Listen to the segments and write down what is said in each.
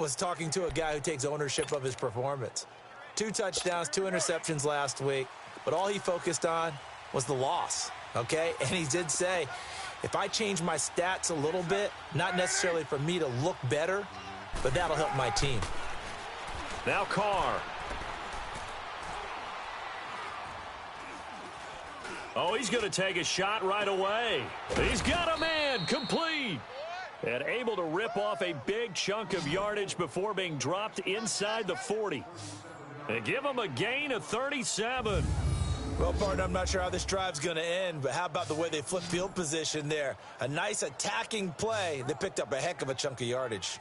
Was talking to a guy who takes ownership of his performance. 2 touchdowns, 2 interceptions last week, but all he focused on was the loss, okay? And he did say, if I change my stats a little bit, not necessarily for me to look better, but that'll help my team. Now Carr. Oh, he's going to take a shot right away. He's got a man, complete. And able to rip off a big chunk of yardage before being dropped inside the 40. They give him a gain of 37. Well, partner, I'm not sure how this drive's going to end, but how about the way they flip field position there? A nice attacking play. They picked up a heck of a chunk of yardage.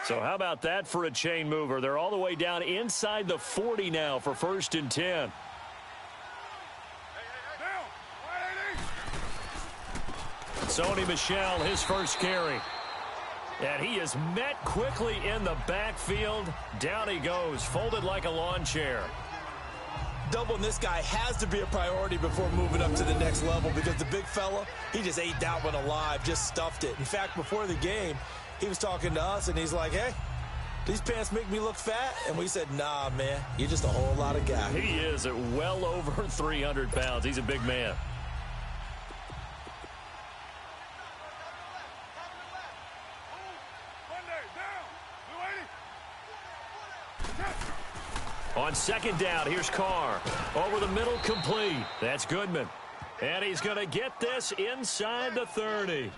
So how about that for a chain mover? They're all the way down inside the 40 now for 1st and 10. Sony Michel, his first carry. And he is met quickly in the backfield. Down he goes, folded like a lawn chair. Doubling this guy has to be a priority before moving up to the next level because the big fella, he just ate that one alive, just stuffed it. In fact, before the game, he was talking to us, and he's like, hey, these pants make me look fat? And we said, nah, man, you're just a whole lot of guy. He is at well over 300 pounds. He's a big man. On 2nd down, here's Carr. Over the middle, complete. That's Goodman. And he's going to get this inside the 30.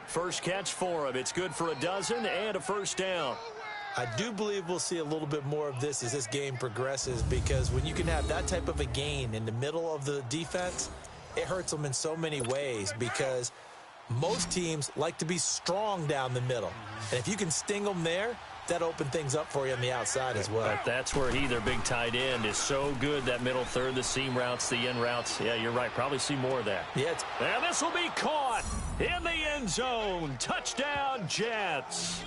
First catch for him. It's good for a dozen and a 1st down. I do believe we'll see a little bit more of this as this game progresses because when you can have that type of a gain in the middle of the defense, it hurts them in so many ways because most teams like to be strong down the middle. And if you can sting them there, that opened things up for you on the outside as well. But that's where their big tight end, is so good, that middle third, the seam routes, the in routes. Yeah, you're right. Probably see more of that. Yeah. And this will be caught in the end zone. Touchdown, Jets.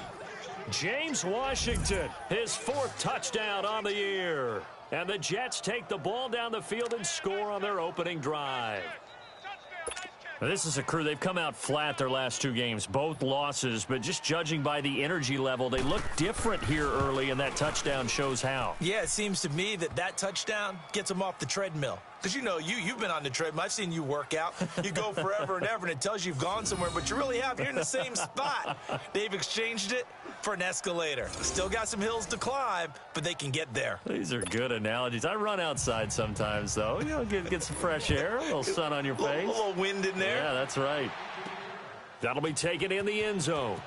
James Washington, his 4th touchdown on the year. And the Jets take the ball down the field and score on their opening drive. This is a crew. They've come out flat their last 2 games, both losses, but just judging by the energy level, they look different here early, and that touchdown shows how. Yeah, it seems to me that touchdown gets them off the treadmill. Because, you know, you've been on the treadmill. I've seen you work out. You go forever and ever, and it tells you you've gone somewhere, but you really have. You're in the same spot. They've exchanged it for an escalator. Still got some hills to climb, but they can get there. These are good analogies. I run outside sometimes, though. You know, get some fresh air, a little sun on your face. A little wind in there. Yeah, that's right. That'll be taken in the end zone.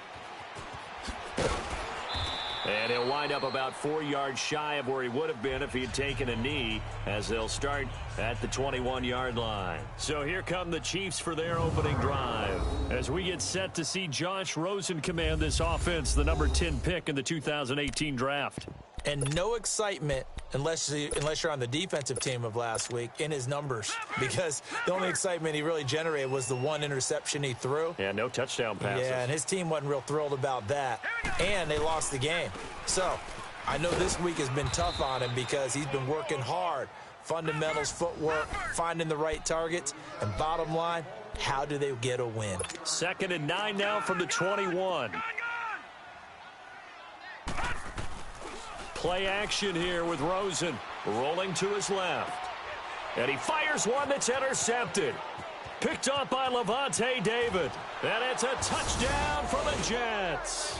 And he'll wind up about 4 yards shy of where he would have been if he had taken a knee, as they'll start at the 21-yard line. So here come the Chiefs for their opening drive as we get set to see Josh Rosen command this offense, the number 10 pick in the 2018 draft. And no excitement unless you're on the defensive team of last week in his numbers, because the only excitement he really generated was the 1 interception he threw. Yeah, no touchdown passes. Yeah, and his team wasn't real thrilled about that, and they lost the game. So I know this week has been tough on him because he's been working hard. Fundamentals, footwork, finding the right targets, and bottom line, how do they get a win? 2nd and 9 now from the 21. Play action here with Rosen rolling to his left. And he fires one that's intercepted. Picked up by Levante David. And it's a touchdown for the Jets.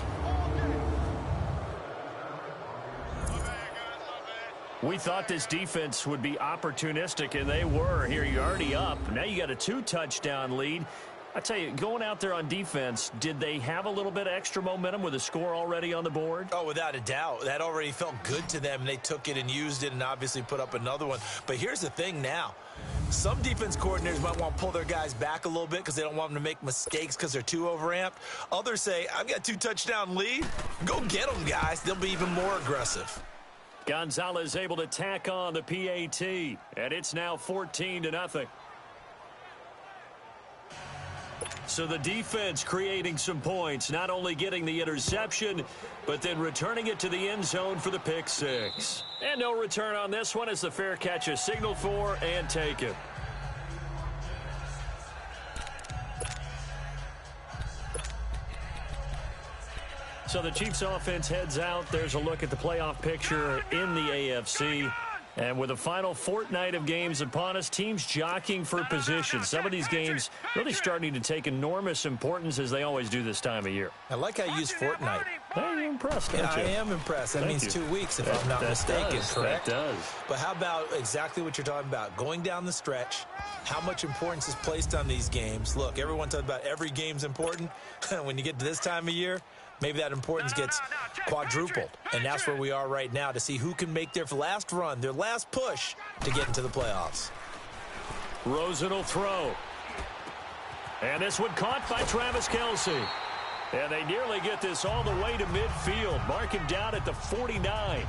We thought this defense would be opportunistic, and they were. Here you're already up. Now you got a 2-touchdown lead. I tell you, going out there on defense, did they have a little bit of extra momentum with a score already on the board? Oh, without a doubt. That already felt good to them, and they took it and used it and obviously put up another one. But here's the thing now. Some defense coordinators might want to pull their guys back a little bit because they don't want them to make mistakes because they're too overamped. Others say, I've got a 2-touchdown lead. Go get them, guys. They'll be even more aggressive. Gonzalez able to tack on the PAT, and it's now 14-0. So the defense creating some points, not only getting the interception, but then returning it to the end zone for the pick six. And no return on this one as the fair catch is signaled for and taken. So the Chiefs offense heads out. There's a look at the playoff picture in the AFC. And with the final fortnight of games upon us, teams jockeying for position. Some of these games really starting to take enormous importance as they always do this time of year. I like how you use fortnight. Hey, you're impressed, don't you? I am impressed. That means 2 weeks if I'm not mistaken, correct? That does. But how about exactly what you're talking about? Going down the stretch, how much importance is placed on these games. Look, everyone talks about every game's important. When you get to this time of year, maybe that importance gets quadrupled. And that's where we are right now to see who can make their last run, their last push to get into the playoffs. Rosen will throw. And this one caught by Travis Kelce. And they nearly get this all the way to midfield. Mark him down at the 49.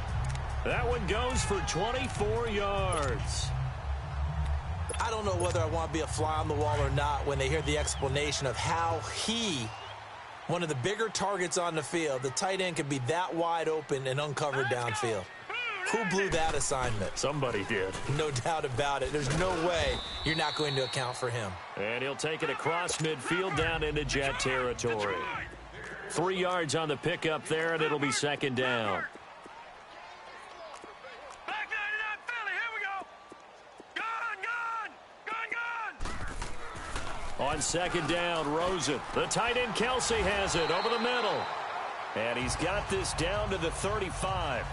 That one goes for 24 yards. I don't know whether I want to be a fly on the wall or not when they hear the explanation of how one of the bigger targets on the field, the tight end could be that wide open and uncovered downfield. Who blew that assignment? Somebody did. No doubt about it. There's no way you're not going to account for him. And he'll take it across midfield down into Jet territory. 3 yards on the pickup there, and it'll be second down. On second down, Rosen. The tight end, Kelce, has it over the middle. And he's got this down to the 35.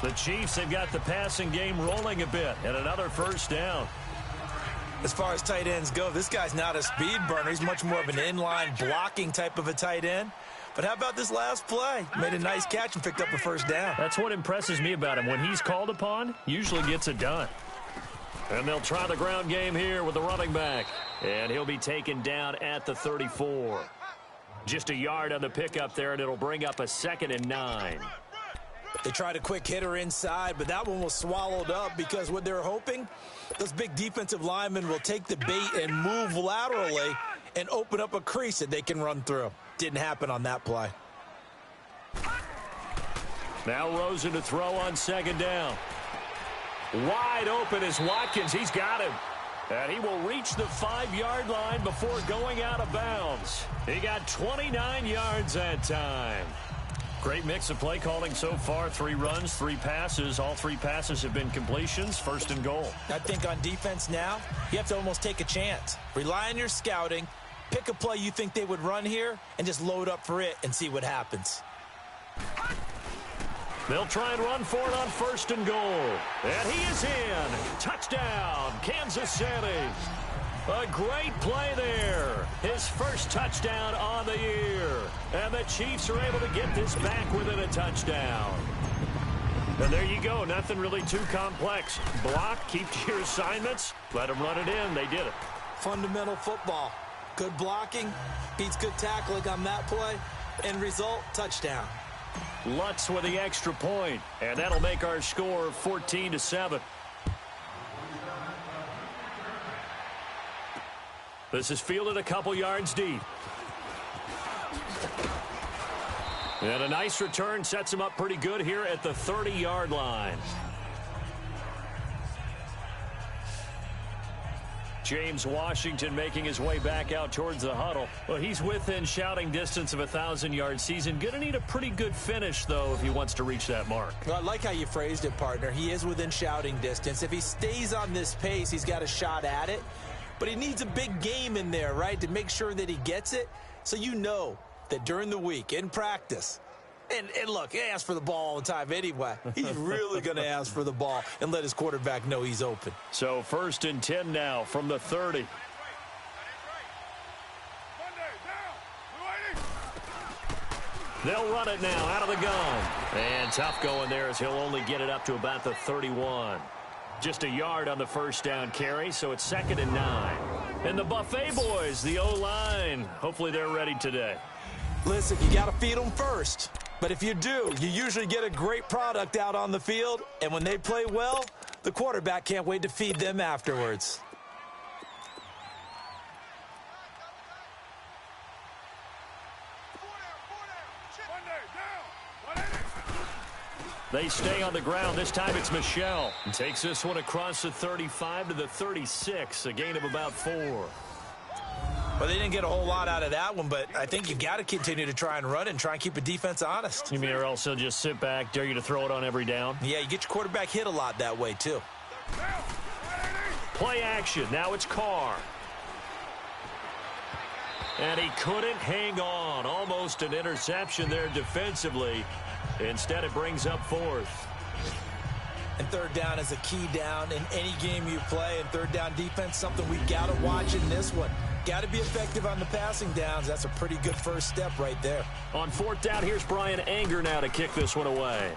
The Chiefs have got the passing game rolling a bit. And another first down. As far as tight ends go, this guy's not a speed burner. He's much more of an inline blocking type of a tight end. But how about this last play? Made a nice catch and picked up a first down. That's what impresses me about him. When he's called upon, usually gets it done. And they'll try the ground game here with the running back. And he'll be taken down at the 34. Just a yard on the pickup there, and it'll bring up a 2nd and 9. They tried a quick hitter inside, but that one was swallowed up because what they're hoping, those big defensive linemen will take the bait and move laterally and open up a crease that they can run through. Didn't happen on that play. Now Rosen to throw on second down. Wide open is Watkins. He's got him. And he will reach the 5-yard line before going out of bounds. He got 29 yards that time. Great mix of play calling so far. 3 runs, 3 passes. All 3 passes have been completions. 1st and goal. I think on defense now, you have to almost take a chance. Rely on your scouting. Pick a play you think they would run here and just load up for it and see what happens. They'll try and run for it on 1st and goal. And he is in. Touchdown, Kansas City. A great play there. His first touchdown on the year. And the Chiefs are able to get this back within a touchdown. And there you go. Nothing really too complex. Block, keep to your assignments. Let them run it in. They did it. Fundamental football. Good blocking beats good tackling on that play. End result, touchdown. Lutz with the extra point, and that'll make our score 14-7. This is fielded a couple yards deep. And a nice return sets him up pretty good here at the 30-yard line. James Washington making his way back out towards the huddle. Well, he's within shouting distance of a 1,000-yard season. Going to need a pretty good finish, though, if he wants to reach that mark. Well, I like how you phrased it, partner. He is within shouting distance. If he stays on this pace, he's got a shot at it. But he needs a big game in there, right, to make sure that he gets it. So you know that during the week, in practice, and look, he asks for the ball all the time anyway. He's really going to ask for the ball and let his quarterback know he's open. So 1st and 10 now from the 30. They'll run it now out of the gun. And tough going there as he'll only get it up to about the 31. Just a yard on the first down carry, so it's 2nd and 9. And the Buffet boys, the O-line, hopefully they're ready today. Listen, you got to feed them first. But if you do, you usually get a great product out on the field. And when they play well, the quarterback can't wait to feed them afterwards. They stay on the ground. This time it's Michel. And takes this one across the 35 to the 36, a gain of about 4. Well, they didn't get a whole lot out of that one, but I think you got to continue to try and run it and try and keep the defense honest. You mean or else they'll just sit back, dare you to throw it on every down? Yeah, you get your quarterback hit a lot that way, too. Play action. Now it's Carr. And he couldn't hang on. Almost an interception there defensively. Instead, it brings up 4th. And third down is a key down in any game you play. And third down defense, something we got to watch in this one. Got to be effective on the passing downs. That's a pretty good first step right there. On 4th down, here's Brian Anger now to kick this one away.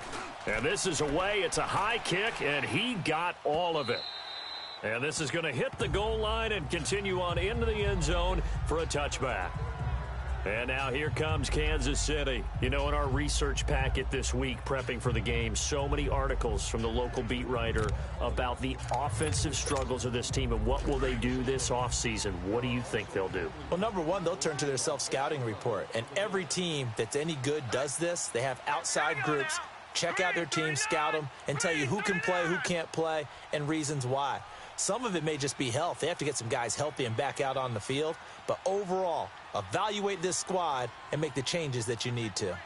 And this is away. It's a high kick, and he got all of it. And this is going to hit the goal line and continue on into the end zone for a touchback. And now here comes Kansas City. You know, in our research packet this week, prepping for the game, so many articles from the local beat writer about the offensive struggles of this team and what will they do this offseason. What do you think they'll do? Well, number one, they'll turn to their self-scouting report. And every team that's any good does this. They have outside groups. Check out their team, scout them, and tell you who can play, who can't play, and reasons why. Some of it may just be health. They have to get some guys healthy and back out on the field. But overall, evaluate this squad and make the changes that you need to.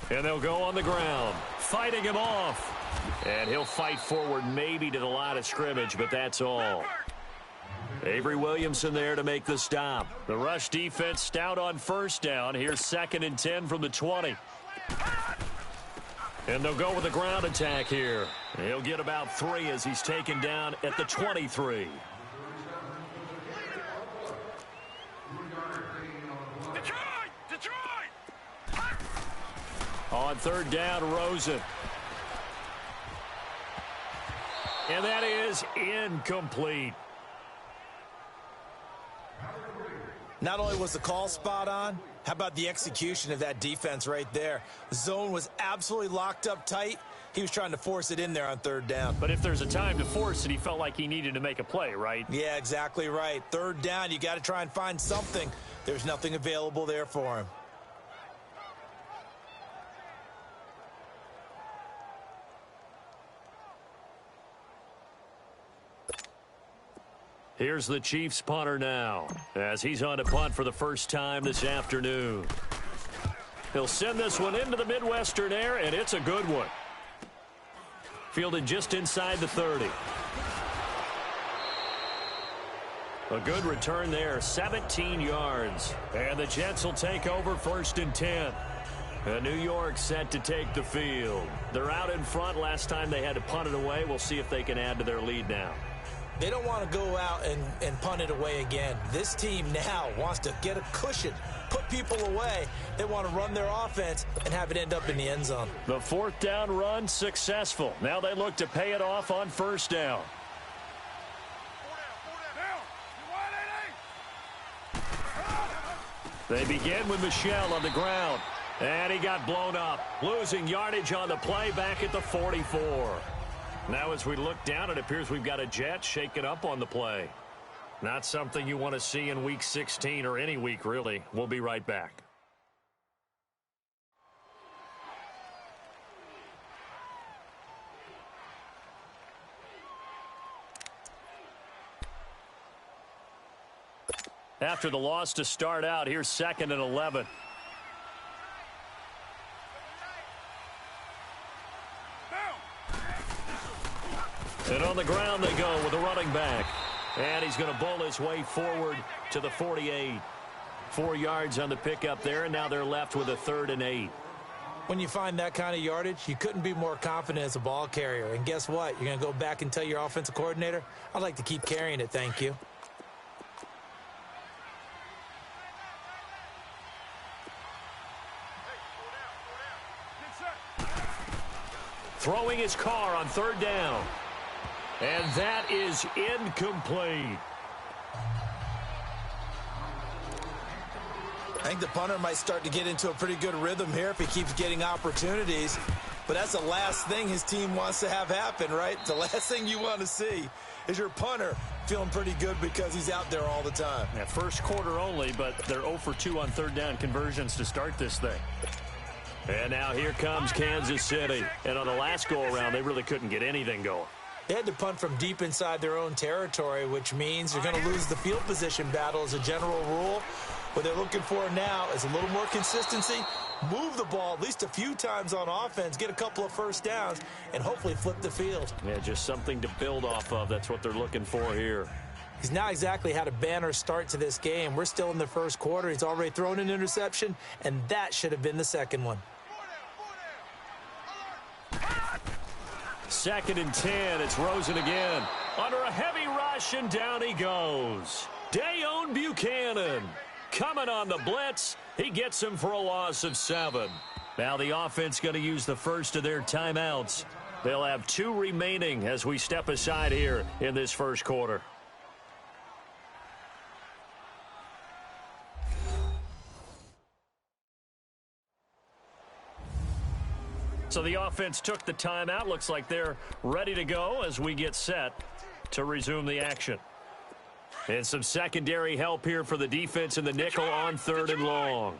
And they'll go on the ground, fighting him off. And he'll fight forward maybe to the line of scrimmage, but that's all. Avery Williamson there to make the stop. The rush defense stout on first down. Here's 2nd and 10 from the 20. And they'll go with a ground attack here. He'll get about 3 as he's taken down at the 23. On 3rd down, Rosen. And that is incomplete. Not only was the call spot on, how about the execution of that defense right there? The zone was absolutely locked up tight. He was trying to force it in there on 3rd down. But if there's a time to force it, he felt like he needed to make a play, right? Yeah, exactly right. 3rd down, you got to try and find something. There's nothing available there for him. Here's the Chiefs punter now, as he's on to punt for the first time this afternoon. He'll send this one into the Midwestern air, and it's a good one. Fielded just inside the 30. A good return there, 17 yards. And the Jets will take over 1st and 10. And New York set to take the field. They're out in front. Last time they had to punt it away. We'll see if they can add to their lead now. They don't want to go out and punt it away again. This team now wants to get a cushion, put people away. They want to run their offense and have it end up in the end zone. The 4th down run successful. Now they look to pay it off on 1st down. They begin with Michel on the ground. And he got blown up, losing yardage on the play back at the 44. Now as we look down, it appears we've got a Jet shaking up on the play. Not something you want to see in Week 16 or any week, really. We'll be right back. After the loss to start out, here's 2nd and 11. And on the ground they go with a running back. And he's going to bowl his way forward to the 48. 4 yards on the pickup there, and now they're left with a 3rd and 8. When you find that kind of yardage, you couldn't be more confident as a ball carrier. And guess what? You're going to go back and tell your offensive coordinator, I'd like to keep carrying it, thank you. Throwing his car on 3rd down. And that is incomplete. I think the punter might start to get into a pretty good rhythm here if he keeps getting opportunities. But that's the last thing his team wants to have happen, right? The last thing you want to see is your punter feeling pretty good because he's out there all the time. Yeah, first quarter only, but they're 0 for 2 on third down conversions to start this thing. And now here comes Kansas City. And on the last go-around, they really couldn't get anything going. They had to punt from deep inside their own territory, which means you're going to lose the field position battle as a general rule. What they're looking for now is a little more consistency, move the ball at least a few times on offense, get a couple of first downs, and hopefully flip the field. Yeah, just something to build off of. That's what they're looking for here. He's not exactly had a banner start to this game. We're still in the first quarter. He's already thrown an interception, and that should have been the second one. 2nd and 10. It's Rosen again. Under a heavy rush, and down he goes. Dayon Buchanan coming on the blitz. He gets him for a loss of 7. Now the offense going to use the first of their timeouts. They'll have 2 remaining as we step aside here in this first quarter. So the offense took the timeout. Looks like they're ready to go as we get set to resume the action. And some secondary help here for the defense in the nickel on 3rd and long.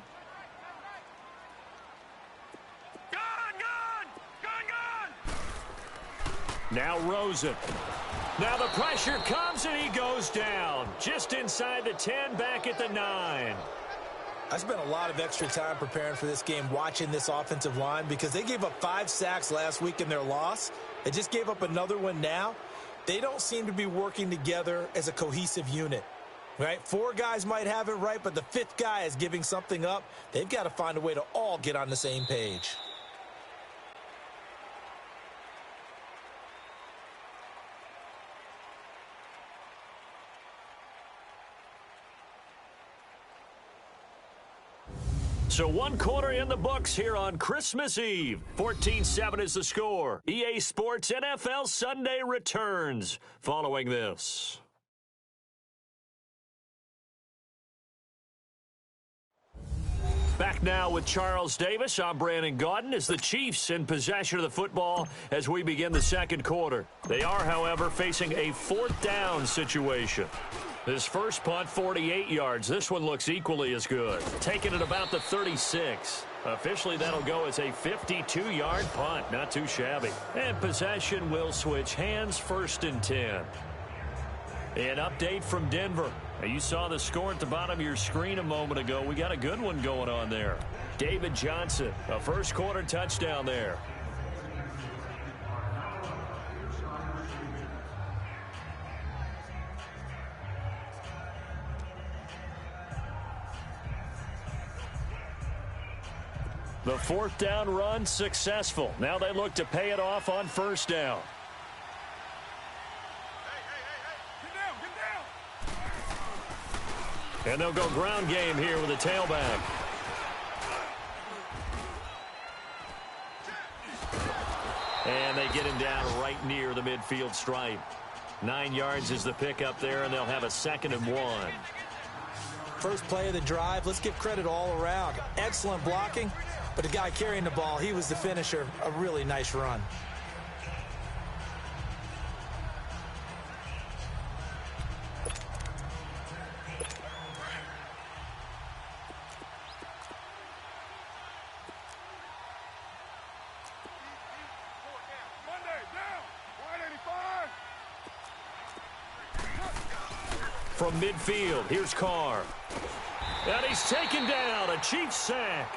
Now Rosen. Now the pressure comes and he goes down. Just inside the 10, back at the 9. I spent a lot of extra time preparing for this game, watching this offensive line, because they gave up 5 sacks last week in their loss. They just gave up another one now. They don't seem to be working together as a cohesive unit, right? 4 guys might have it right, but the 5th guy is giving something up. They've got to find a way to all get on the same page. So 1 quarter in the books here on Christmas Eve. 14-7 is the score. EA Sports NFL Sunday returns following this. Back now with Charles Davis. I'm Brandon Gaudin as the Chiefs in possession of the football as we begin the second quarter. They are, however, facing a 4th down situation. This first punt, 48 yards. This one looks equally as good. Taking it about the 36. Officially, that'll go as a 52-yard punt. Not too shabby. And possession will switch hands, 1st and 10. An update from Denver. Now, you saw the score at the bottom of your screen a moment ago. We got a good one going on there. David Johnson, a first quarter touchdown there. The 4th down run successful. Now they look to pay it off on 1st down. And they'll go ground game here with a tailback. And they get him down right near the midfield stripe. 9 yards is the pickup there, and they'll have a 2nd and 1. First play of the drive, let's give credit all around. Excellent blocking, but the guy carrying the ball, he was the finisher. A really nice run. From midfield, here's Carr. And he's taken down, a Chiefs sack.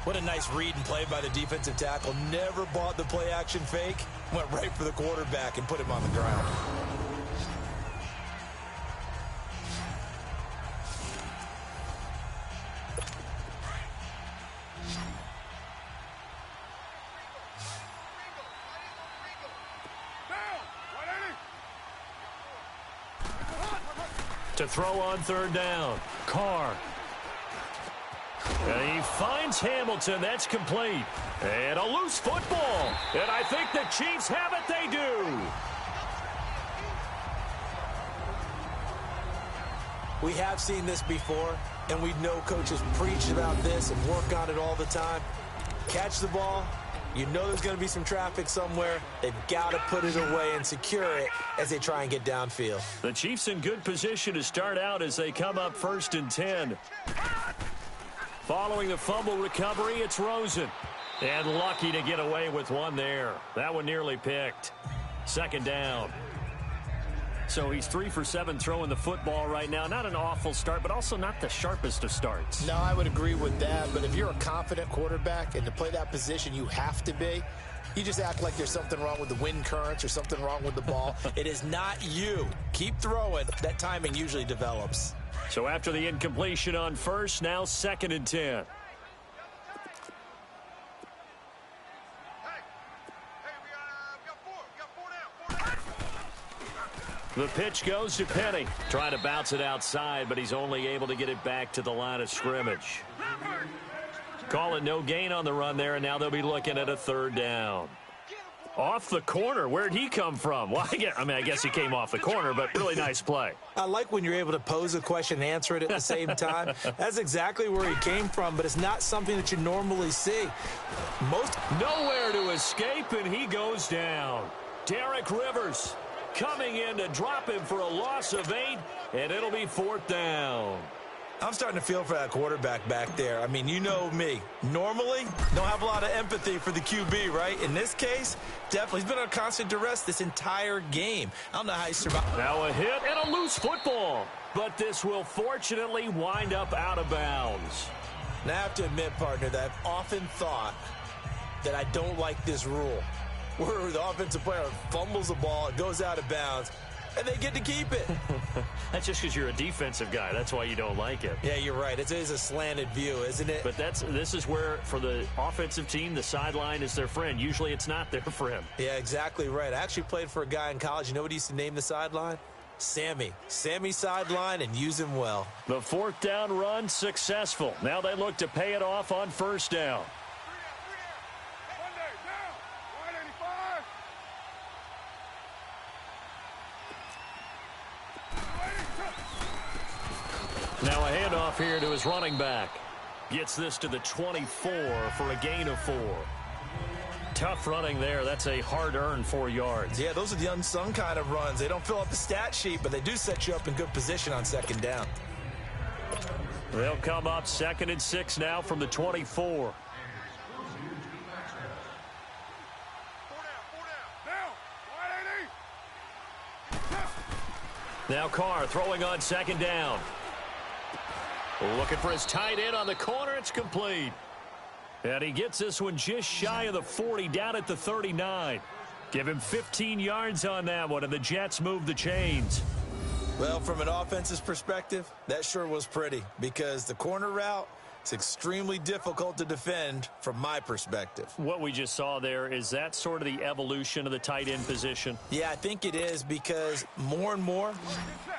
What a nice read and play by the defensive tackle. Never bought the play-action fake. Went right for the quarterback and put him on the ground. To throw on 3rd down, Carr. And he finds Hamilton. That's complete. And a loose football. And I think the Chiefs have it. They do. We have seen this before, and we know coaches preach about this and work on it all the time. Catch the ball, You know there's going to be some traffic somewhere. They've got to put it away and secure it as they try and get downfield. The Chiefs in good position to start out as they come up 1st and 10. Following the fumble recovery, it's Rosen. And lucky to get away with one there. That one nearly picked. 2nd down. So he's 3 for 7 throwing the football right now. Not an awful start, but also not the sharpest of starts. No, I would agree with that. But if you're a confident quarterback and to play that position, you have to be. You just act like there's something wrong with the wind currents or something wrong with the ball. It is not you. Keep throwing. That timing usually develops. So after the incompletion on 1st, now 2nd and 10. The pitch goes to Penny. Trying to bounce it outside, but he's only able to get it back to the line of scrimmage. Call it no gain on the run there, and now they'll be looking at a 3rd down. Off the corner. Where'd he come from? Well, I guess he came off the corner, but really nice play. I like when you're able to pose a question and answer it at the same time. That's exactly where he came from, but it's not something that you normally see. Nowhere to escape, and he goes down. Derek Rivers coming in to drop him for a loss of 8, and it'll be 4th down. I'm starting to feel for that quarterback back there. I mean, you know me. Normally, don't have a lot of empathy for the QB, right? In this case, definitely. He's been on constant duress this entire game. I don't know how he survived. Now a hit and a loose football. But this will fortunately wind up out of bounds. Now, I have to admit, partner, that I've often thought that I don't like this rule, where the offensive player fumbles the ball, it goes out of bounds, and they get to keep it. That's just because you're a defensive guy. That's why you don't like it. Yeah, you're right. It is a slanted view, isn't it? But this is where, for the offensive team, the sideline is their friend. Usually it's not there for him. Yeah, exactly right. I actually played for a guy in college. You know what he used to name the sideline? Sammy. Sammy sideline, and use him well. The 4th down run successful. Now they look to pay it off on 1st down. Now a handoff here to his running back. Gets this to the 24 for a gain of 4. Tough running there. That's a hard-earned 4 yards. Yeah, those are the unsung kind of runs. They don't fill up the stat sheet, but they do set you up in good position on 2nd down. They'll come up 2nd and 6 now from the 24. Now Carr throwing on 2nd down. Looking for his tight end on the corner. It's complete. And he gets this one just shy of the 40, down at the 39. Give him 15 yards on that one, and the Jets move the chains. Well, from an offensive perspective, that sure was pretty, because the corner route is extremely difficult to defend from my perspective. What we just saw there, is that sort of the evolution of the tight end position? Yeah, I think it is, because more and more,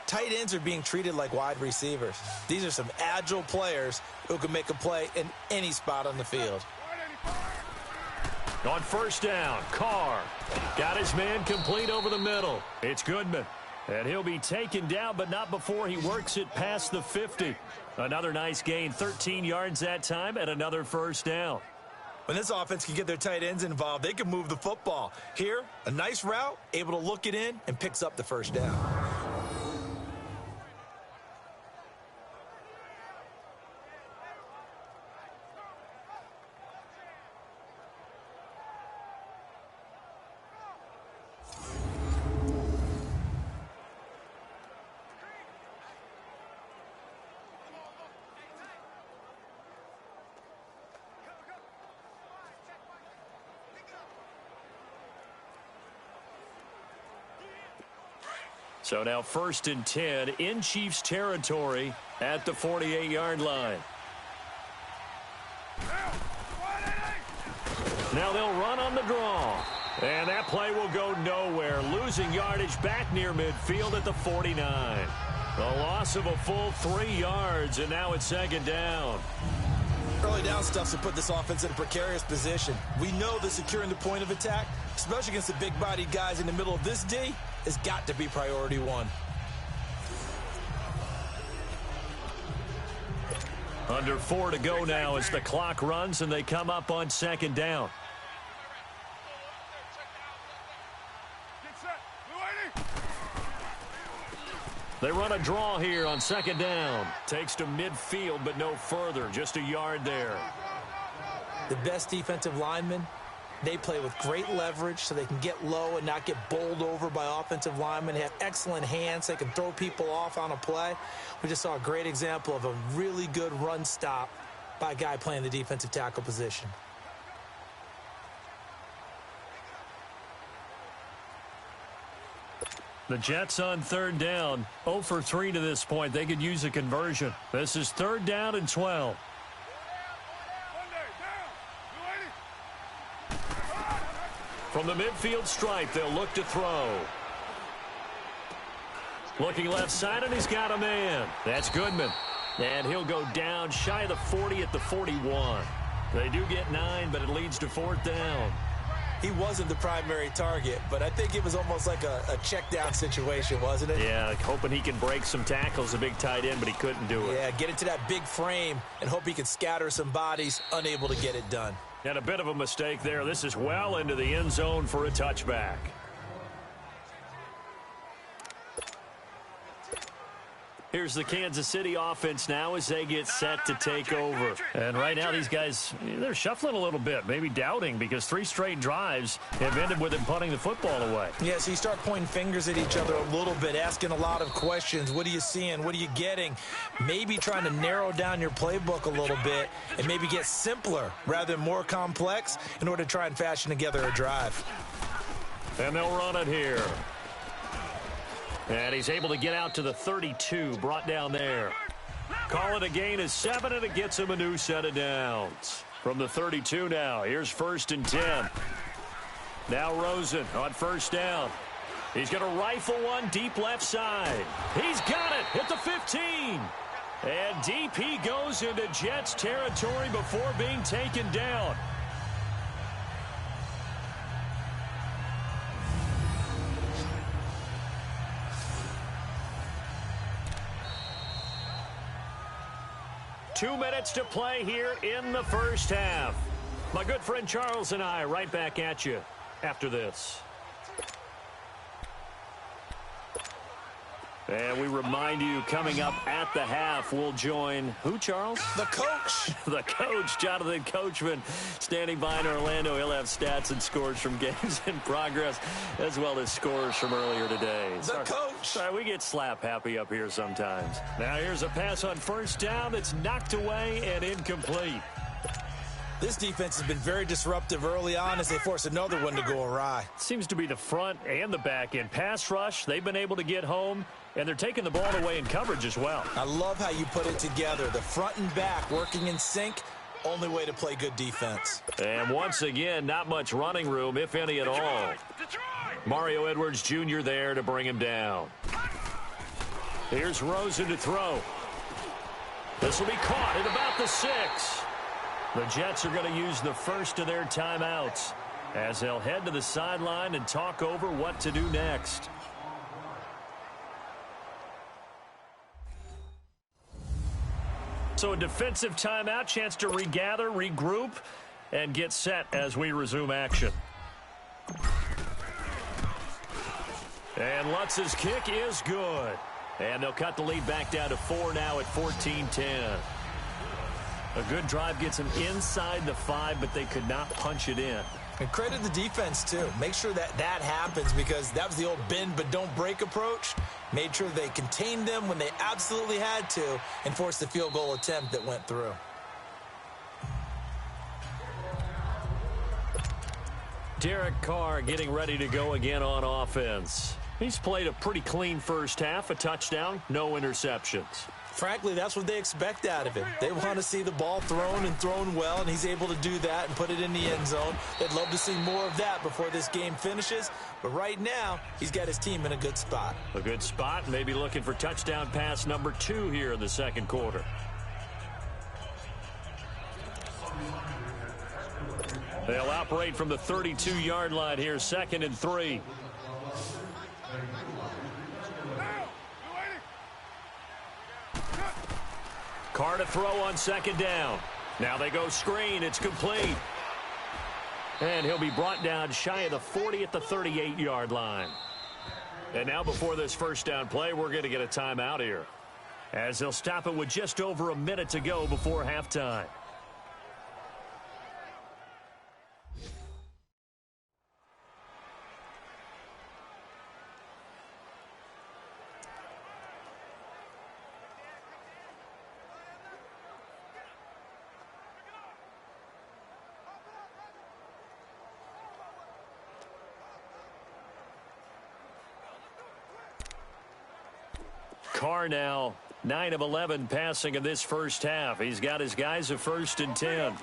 tight ends are being treated like wide receivers. These are some agile players who can make a play in any spot on the field. On 1st down, Carr got his man complete over the middle. It's Goodman. And he'll be taken down, but not before he works it past the 50. Another nice gain, 13 yards that time, and another 1st down. When this offense can get their tight ends involved, they can move the football. Here, a nice route, able to look it in, and picks up the 1st down. So now 1st and 10 in Chiefs territory at the 48-yard line. Now they'll run on the draw. And that play will go nowhere. Losing yardage back near midfield at the 49. A loss of a full 3 yards, and now it's 2nd down. Early down stuff to put this offense in a precarious position. We know that securing the point of attack, especially against the big-bodied guys in the middle of this D, has got to be priority 1. Under 4 to go now as the clock runs and they come up on 2nd down. They run a draw here on second down. Takes to midfield, but no further. Just a yard there. The best defensive linemen, they play with great leverage so they can get low and not get bowled over by offensive linemen. They have excellent hands. They can throw people off on a play. We just saw a great example of a really good run stop by a guy playing the defensive tackle position. The Jets on third down. 0 for 3 to this point. They could use a conversion. This is third down and 12. From the midfield stripe, they'll look to throw. Looking left side, and he's got a man. That's Goodman. And he'll go down shy of the 40 at the 41. They do get 9, but it leads to fourth down. He wasn't the primary target, but I think it was almost like a check down situation, wasn't it? Yeah, hoping he can break some tackles, a big tight end, but he couldn't do it. Yeah, get into that big frame and hope he can scatter some bodies, unable to get it done. And a bit of a mistake there. This is well into the end zone for a touchback. Here's the Kansas City offense now as they get set to take over. And right now these guys, they're shuffling a little bit, maybe doubting, because 3 straight drives have ended with them punting the football away. Yeah, so you start pointing fingers at each other a little bit, asking a lot of questions. What are you seeing? What are you getting? Maybe trying to narrow down your playbook a little bit and maybe get simpler rather than more complex in order to try and fashion together a drive. And they'll run it here. And he's able to get out to the 32, brought down there. Call it a gain of 7, and it gets him a new set of downs. From the 32 now, here's 1st and 10. Now Rosen on first down. He's going to rifle one deep left side. He's got it at the 15. And deep he goes into Jets territory before being taken down. Two minutes to play here in the first half. My good friend Charles and I right back at you after this. And we remind you, coming up at the half, we'll join who, Charles? The coach. The coach, Jonathan Coachman, standing by in Orlando. He'll have stats and scores from games in progress, as well as scores from earlier today. The coach. Sorry, we get slap happy up here sometimes. Now here's a pass on first down that's knocked away and incomplete. This defense has been very disruptive early on as they force another one to go awry. Seems to be the front and the back end. Pass rush, they've been able to get home, and they're taking the ball away in coverage as well. I love how you put it together. The front and back working in sync, only way to play good defense. And once again, not much running room, if any at all. Mario Edwards Jr. there to bring him down. Here's Rosen to throw. This will be caught at about the 6. The Jets are going to use the first of their timeouts as they'll head to the sideline and talk over what to do next. So a defensive timeout, chance to regather, regroup, and get set as we resume action. And Lutz's kick is good. And they'll cut the lead back down to 4 now at 14-10. A good drive gets them inside the 5, but they could not punch it in. And credit the defense, too. Make sure that happens because that was the old bend but don't break approach. Made sure they contained them when they absolutely had to and forced the field goal attempt that went through. Derek Carr getting ready to go again on offense. He's played a pretty clean first half, a touchdown, no interceptions. Frankly, that's what they expect out of him. They want to see the ball thrown and thrown well, and he's able to do that and put it in the end zone. They'd love to see more of that before this game finishes, but right now, he's got his team in a good spot. A good spot, maybe looking for touchdown pass number 2 here in the second quarter. They'll operate from the 32-yard line here, 2nd and 3. Carr to throw on second down. Now they go screen. It's complete. And he'll be brought down shy of the 40 at the 38-yard line. And now before this first down play, we're going to get a timeout here, as they'll stop it with just over a minute to go before halftime. Carr now 9 of 11 passing in this first half. He's got his guys a 1st and 10.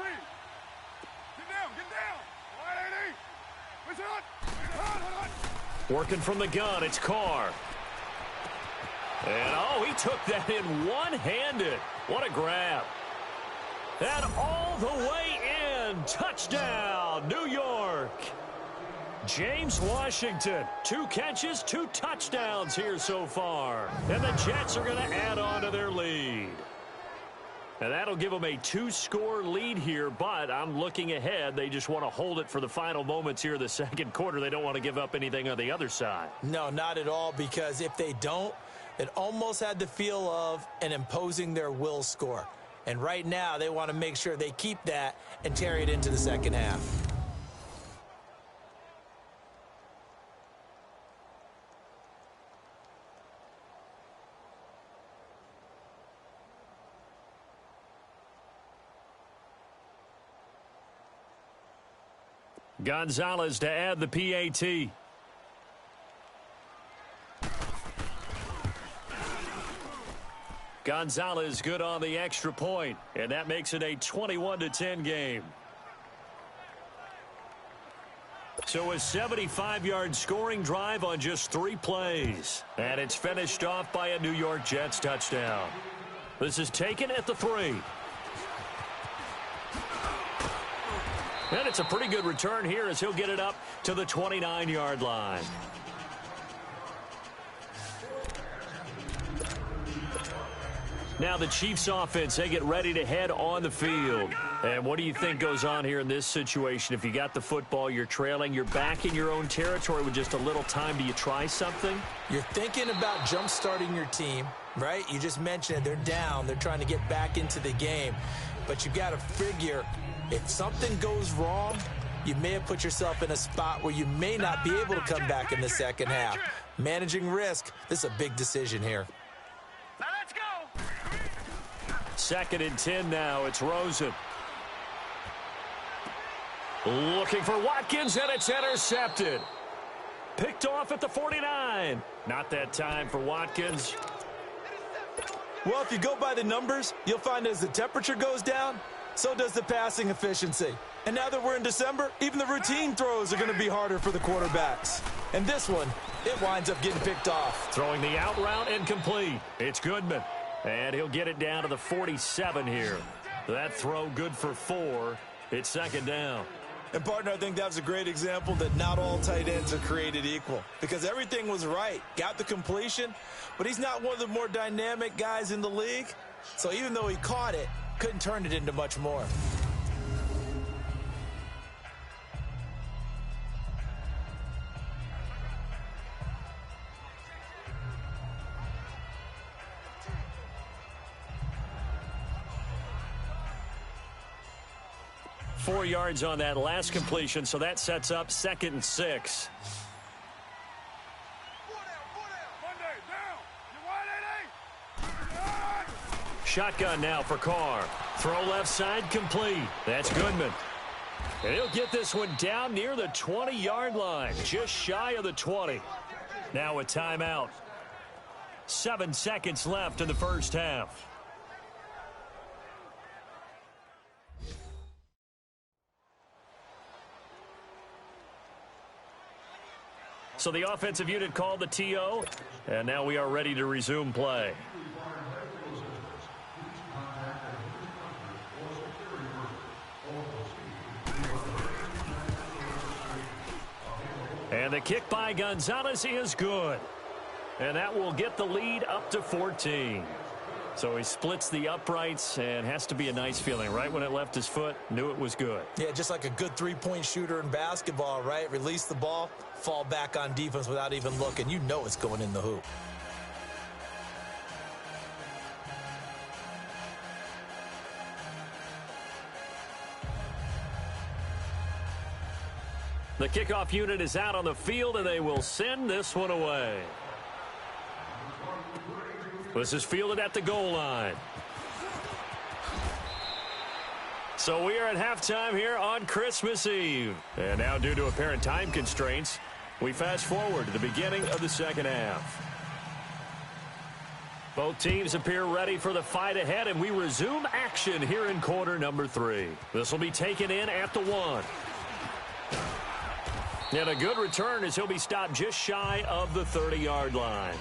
Working from the gun, it's Carr. And, oh, he took that in one-handed. What a grab. And all the way in. Touchdown, New York. James Washington, 2 catches, 2 touchdowns here so far. And the Jets are going to add on to their lead. And that'll give them a 2-score lead here, but I'm looking ahead. They just want to hold it for the final moments here of the second quarter. They don't want to give up anything on the other side. No, not at all, because if they don't, it almost had the feel of an imposing their will score. And right now, they want to make sure they keep that and carry it into the second half. Gonzalez to add the PAT. Gonzalez good on the extra point, and that makes it a 21-10 game. So a 75-yard scoring drive on just 3 plays. And it's finished off by a New York Jets touchdown. This is taken at the 3. And it's a pretty good return here as he'll get it up to the 29-yard line. Now the Chiefs offense, they get ready to head on the field. And what do you think goes on here in this situation? If you got the football, you're trailing, you're back in your own territory with just a little time, do you try something? You're thinking about jump-starting your team, right? You just mentioned it. They're down. They're trying to get back into the game. But you got to figure, if something goes wrong, you may have put yourself in a spot where you may not be able to come back in the second half. Managing risk, this is a big decision here. Now let's go. 2nd and 10 now. It's Rosen. Looking for Watkins, and it's intercepted. Picked off at the 49. Not that time for Watkins. Well, if you go by the numbers, you'll find as the temperature goes down, so does the passing efficiency. And now that we're in December, even the routine throws are going to be harder for the quarterbacks. And this one, it winds up getting picked off. Throwing the out route incomplete. It's Goodman. And he'll get it down to the 47 here. That throw good for 4. It's 2nd down. And, partner, I think that was a great example that not all tight ends are created equal. Because everything was right. Got the completion, but he's not one of the more dynamic guys in the league. So even though he caught it, couldn't turn it into much more. Four yards on that last completion, so that sets up 2nd and 6. Shotgun now for Carr. Throw left side complete. That's Goodman. And he'll get this one down near the 20-yard line, just shy of the 20. Now a timeout. 7 seconds left in the first half. So the offensive unit called the TO, and now we are ready to resume play. And the kick by Gonzalez is good. And that will get the lead up to 14. So he splits the uprights and has to be a nice feeling. Right when it left his foot, knew it was good. Yeah, just like a good three-point shooter in basketball, right? Release the ball, fall back on defense without even looking. You know it's going in the hoop. The kickoff unit is out on the field, and they will send this one away. This is fielded at the goal line. So we are at halftime here on Christmas Eve. And now, due to apparent time constraints, we fast forward to the beginning of the second half. Both teams appear ready for the fight ahead, and we resume action here in quarter number 3. This will be taken in at the 1. And a good return as he'll be stopped just shy of the 30-yard line.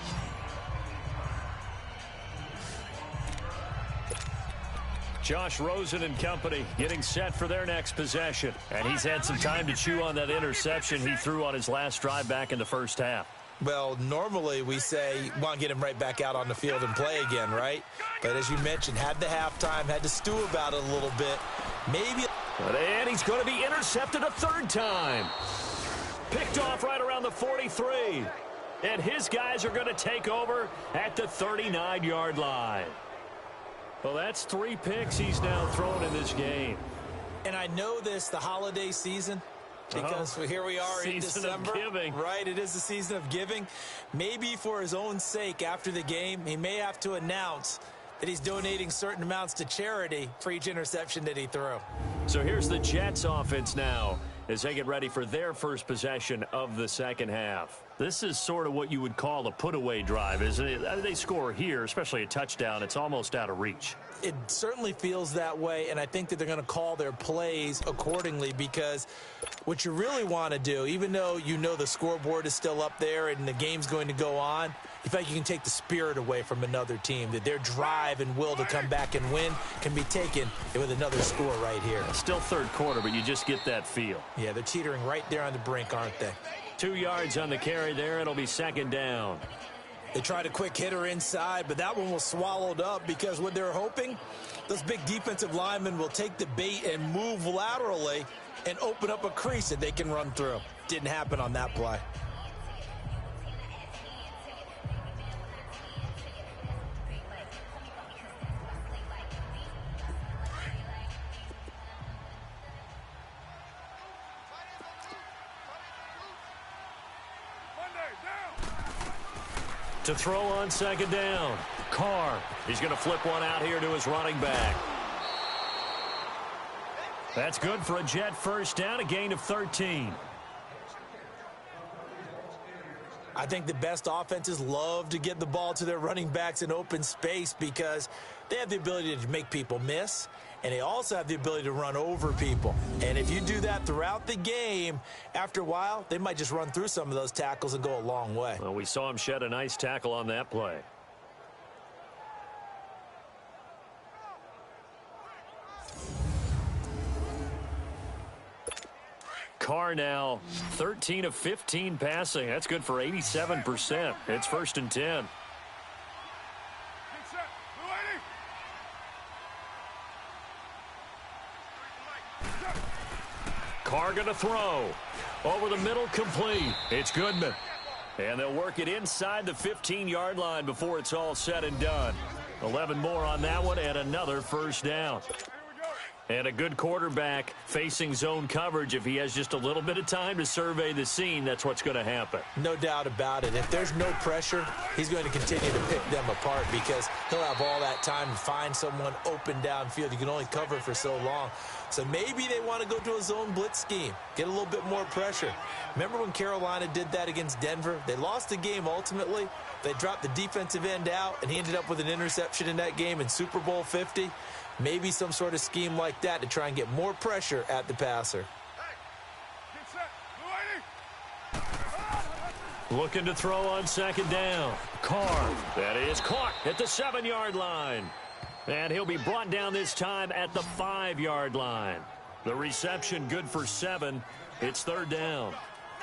Josh Rosen and company getting set for their next possession. And he's had some time to chew on that interception he threw on his last drive back in the first half. Well, normally we say, want to get him right back out on the field and play again, right? But as you mentioned, had the halftime, had to stew about it a little bit. Maybe. And he's going to be intercepted a third time. Picked off right around the 43. And his guys are going to take over at the 39-yard line. Well, that's 3 picks he's now thrown in this game. And I know this, the holiday season, because here we are in December. Season of giving. Right, it is the season of giving. Maybe for his own sake after the game, he may have to announce that he's donating certain amounts to charity for each interception that he threw. So here's the Jets offense now as they get ready for their first possession of the second half. This is sort of what you would call a put-away drive, isn't it? They score here, especially a touchdown. It's almost out of reach. It certainly feels that way, and I think that they're going to call their plays accordingly, because what you really want to do, even though you know the scoreboard is still up there and the game's going to go on, you feel like you can take the spirit away from another team, that their drive and will to come back and win can be taken with another score right here. Still third quarter, but you just get that feel. Yeah, they're teetering right there on the brink, aren't they? 2 yards on the carry there. It'll be second down. They tried a quick hitter inside, but that one was swallowed up because what they're hoping, those big defensive linemen will take the bait and move laterally and open up a crease that they can run through. Didn't happen on that play. To throw on second down, Carr. He's going to flip one out here to his running back. That's good for a Jet first down, a gain of 13. I think the best offenses love to get the ball to their running backs in open space because they have the ability to make people miss, and they also have the ability to run over people. And if you do that throughout the game, after a while, they might just run through some of those tackles and go a long way. Well, we saw him shed a nice tackle on that play. Carr now 13 of 15 passing. That's good for 87%. It's first and 10. Carr going to throw. Over the middle, complete. It's Goodman. And they'll work it inside the 15-yard line before it's all said and done. 11 more on that one and another first down. And a good quarterback facing zone coverage. If he has just a little bit of time to survey the scene, that's what's going to happen. No doubt about it. If there's no pressure, he's going to continue to pick them apart because he'll have all that time to find someone open downfield. You can only cover for so long. So maybe they want to go to a zone blitz scheme, get a little bit more pressure. Remember when Carolina did that against Denver? They lost the game ultimately. They dropped the defensive end out, and he ended up with an interception in that game in Super Bowl 50. Maybe some sort of scheme like that to try and get more pressure at the passer. Looking to throw on second down. Carr. That is caught at the 7-yard line. And he'll be brought down this time at the 5-yard line. The reception good for 7. It's third down.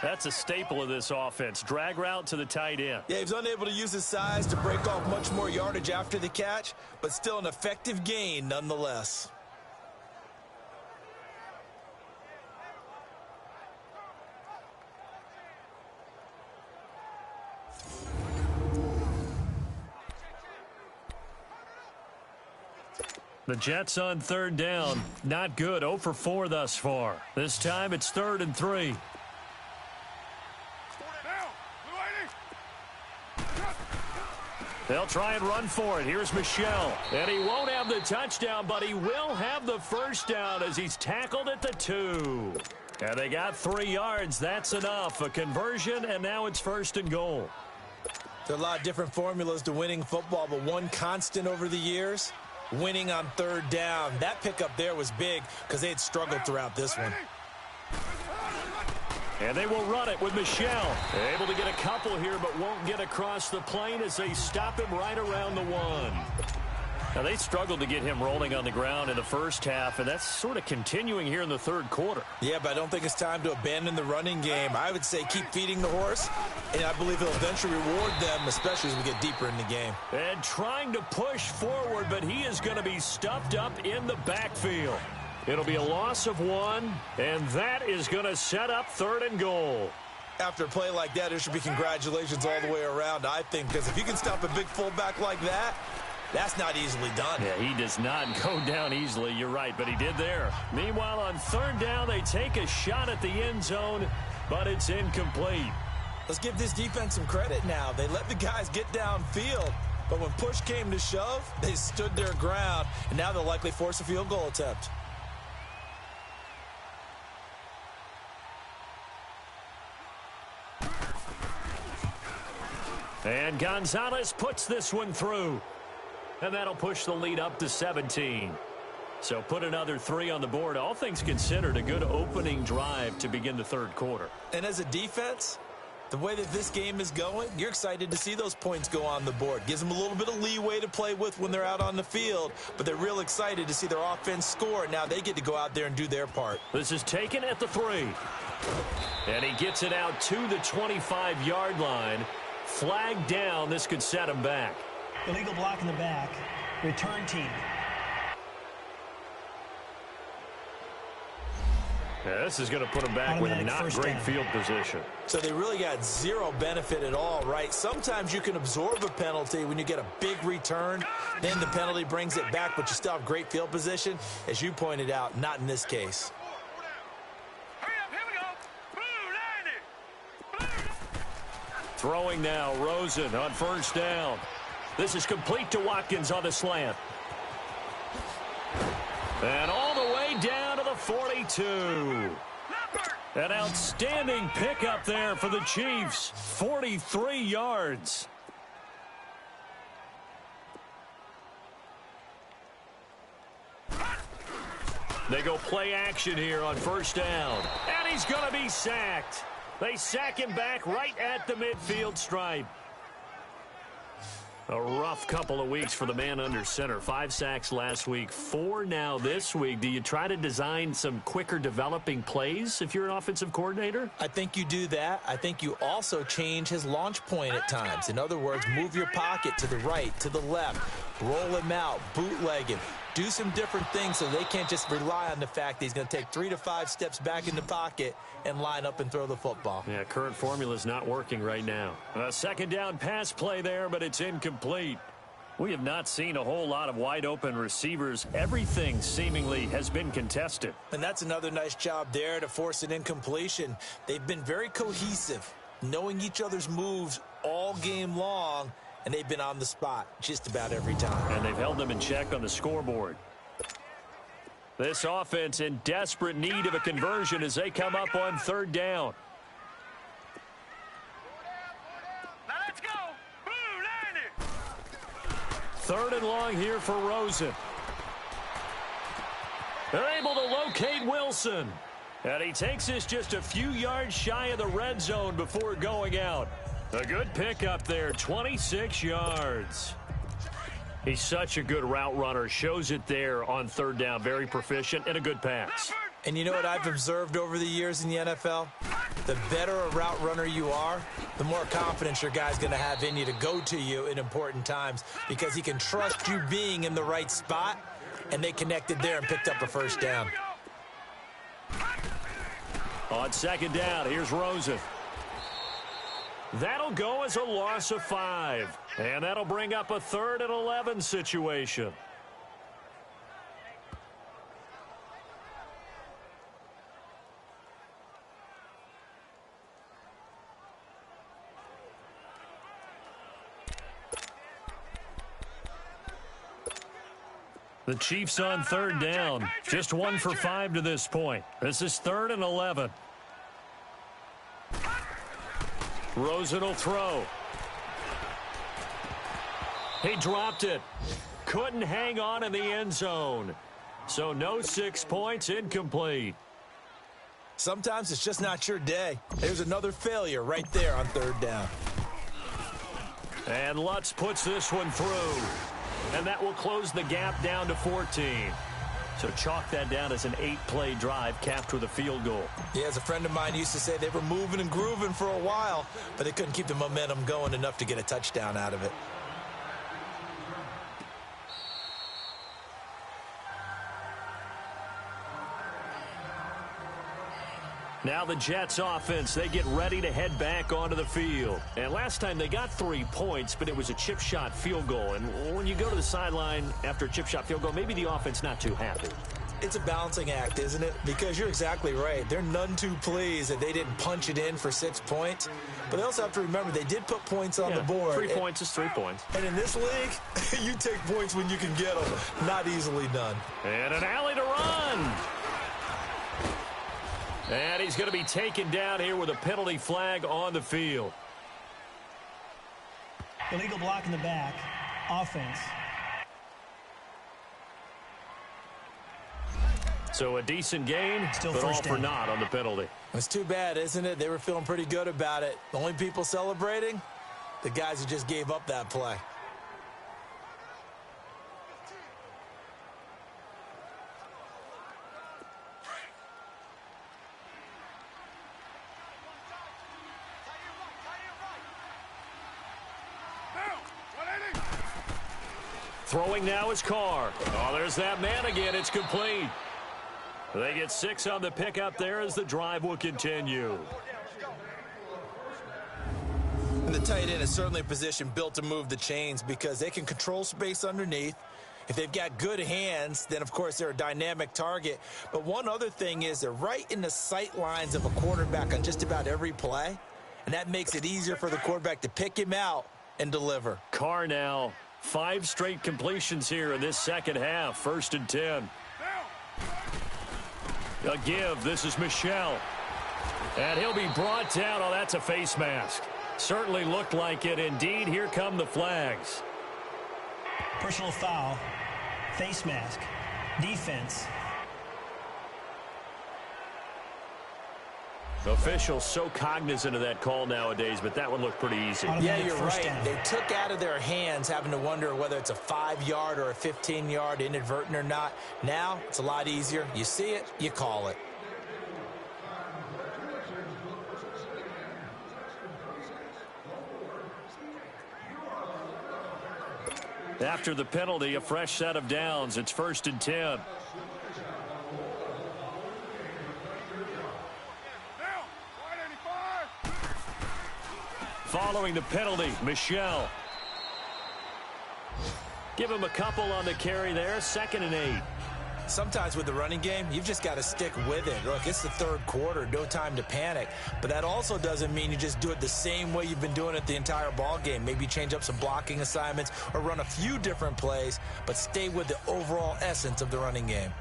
That's a staple of this offense. Drag route to the tight end. Yeah, he was unable to use his size to break off much more yardage after the catch, but still an effective gain nonetheless. The Jets on third down. Not good. 0 for 4 thus far. This time it's 3rd and 3. They'll try and run for it. Here's Michelle. And he won't have the touchdown, but he will have the first down as he's tackled at the 2. And they got 3 yards. That's enough. A conversion, and now it's 1st and goal. There are a lot of different formulas to winning football, but one constant over the years, winning on third down. That pickup there was big because they had struggled throughout this one. And they will run it with Michelle. Able to get a couple here, but won't get across the plane as they stop him right around the 1. Now, they struggled to get him rolling on the ground in the first half, and that's sort of continuing here in the third quarter. Yeah, but I don't think it's time to abandon the running game. I would say keep feeding the horse, and I believe it'll eventually reward them, especially as we get deeper in the game. And trying to push forward, but he is going to be stuffed up in the backfield. It'll be a loss of 1, and that is going to set up 3rd and goal. After a play like that, there should be congratulations all the way around, I think, because if you can stop a big fullback like that, that's not easily done. Yeah, he does not go down easily, you're right, but he did there. Meanwhile, on third down, they take a shot at the end zone, but it's incomplete. Let's give this defense some credit now. They let the guys get downfield, but when push came to shove, they stood their ground, and now they'll likely force a field goal attempt. And Gonzalez puts this one through. And that'll push the lead up to 17. So put another 3 on the board. All things considered, a good opening drive to begin the third quarter. And as a defense, the way that this game is going, you're excited to see those points go on the board. Gives them a little bit of leeway to play with when they're out on the field, but they're real excited to see their offense score. Now they get to go out there and do their part. This is taken at the 3. And he gets it out to the 25-yard line. Flag down. This could set him back. Illegal block in the back. Return team. Yeah, this is going to put him back with not great field position. So they really got zero benefit at all, right? Sometimes you can absorb a penalty when you get a big return. Then the penalty brings it back, but you still have great field position. As you pointed out, not in this case. Throwing now, Rosen on first down. This is complete to Watkins on the slant. And all the way down to the 42. An outstanding pickup there for the Chiefs. 43 yards. They go play action here on first down. And he's going to be sacked. They sack him back right at the midfield stripe. A rough couple of weeks for the man under center. 5 sacks last week, 4 now this week. Do you try to design some quicker developing plays if you're an offensive coordinator? I think you do that. I think you also change his launch point at times. In other words, move your pocket to the right, to the left, roll him out, bootleg him. Do some different things so they can't just rely on the fact that he's going to take 3 to 5 steps back in the pocket and line up and throw the football. Yeah, current formula is not working right now. A second down pass play there, but it's incomplete. We have not seen a whole lot of wide open receivers. Everything seemingly has been contested. And that's another nice job there to force an incompletion. They've been very cohesive, knowing each other's moves all game long. And they've been on the spot just about every time. And they've held them in check on the scoreboard. This offense in desperate need of a conversion as they come up on third down. Now let's go. Blue 90. 3rd and long here for Rosen. They're able to locate Wilson. And he takes this just a few yards shy of the red zone before going out. A good pickup there, 26 yards. He's such a good route runner. Shows it there on third down. Very proficient and a good pass. And you know what I've observed over the years in the NFL? the better a route runner you are, the more confidence your guy's going to have in you to go to you in important times because he can trust you being in the right spot, and they connected there and picked up a first down. On second down, here's Rosen. That'll go as a loss of 5. And that'll bring up a 3rd and 11 situation. The Chiefs on 3rd down. Just 1 for 5 to this point. This is 3rd and 11. Rosen will throw. He dropped it. Couldn't hang on in the end zone. So no 6 points, incomplete. Sometimes it's just not your day. There's another failure right there on 3rd down. And Lutz puts this one through. And that will close the gap down to 14. So chalk that down as an 8-play drive capped with a field goal. Yeah, as a friend of mine used to say, they were moving and grooving for a while, but they couldn't keep the momentum going enough to get a touchdown out of it. Now the Jets offense, they get ready to head back onto the field. And last time they got 3 points, but it was a chip shot field goal. And when you go to the sideline after a chip shot field goal, maybe the offense not too happy. It's a balancing act, isn't it? Because you're exactly right. They're none too pleased that they didn't punch it in for 6 points. But they also have to remember they did put points on the board. 3 points is 3 points. And in this league, you take points when you can get them. Not easily done. And an alley to run. And he's going to be taken down here with a penalty flag on the field. Illegal block in the back. Offense. So a decent gain, Still but all first for down. naught on the penalty. It's too bad, isn't it? They were feeling pretty good about it. The only people celebrating, the guys who just gave up that play. Throwing now is Carr. Oh, there's that man again. It's complete. They get 6 on the pickup there as the drive will continue. And the tight end is certainly a position built to move the chains because they can control space underneath. If they've got good hands, then, of course, they're a dynamic target. But one other thing is they're right in the sight lines of a quarterback on just about every play, and that makes it easier for the quarterback to pick him out and deliver. Carr now, 5 straight completions here in this second half. 1st and 10. A give. This is Michel. And he'll be brought down. Oh, that's a face mask. Certainly looked like it. Indeed, here come the flags. Personal foul. Face mask. Defense. Officials so cognizant of that call nowadays, but that one looked pretty easy. Yeah, you're right. They took out of their hands having to wonder whether it's a 5-yard or a 15-yard inadvertent or not. Now, it's a lot easier. You see it, you call it. After the penalty, a fresh set of downs. It's 1st and 10. Following the penalty, Michel. Give him a couple on the carry there. 2nd and 8. Sometimes with the running game, you've just got to stick with it. Look, it's the 3rd quarter, no time to panic. But that also doesn't mean you just do it the same way you've been doing it the entire ball game. Maybe change up some blocking assignments or run a few different plays, but stay with the overall essence of the running game.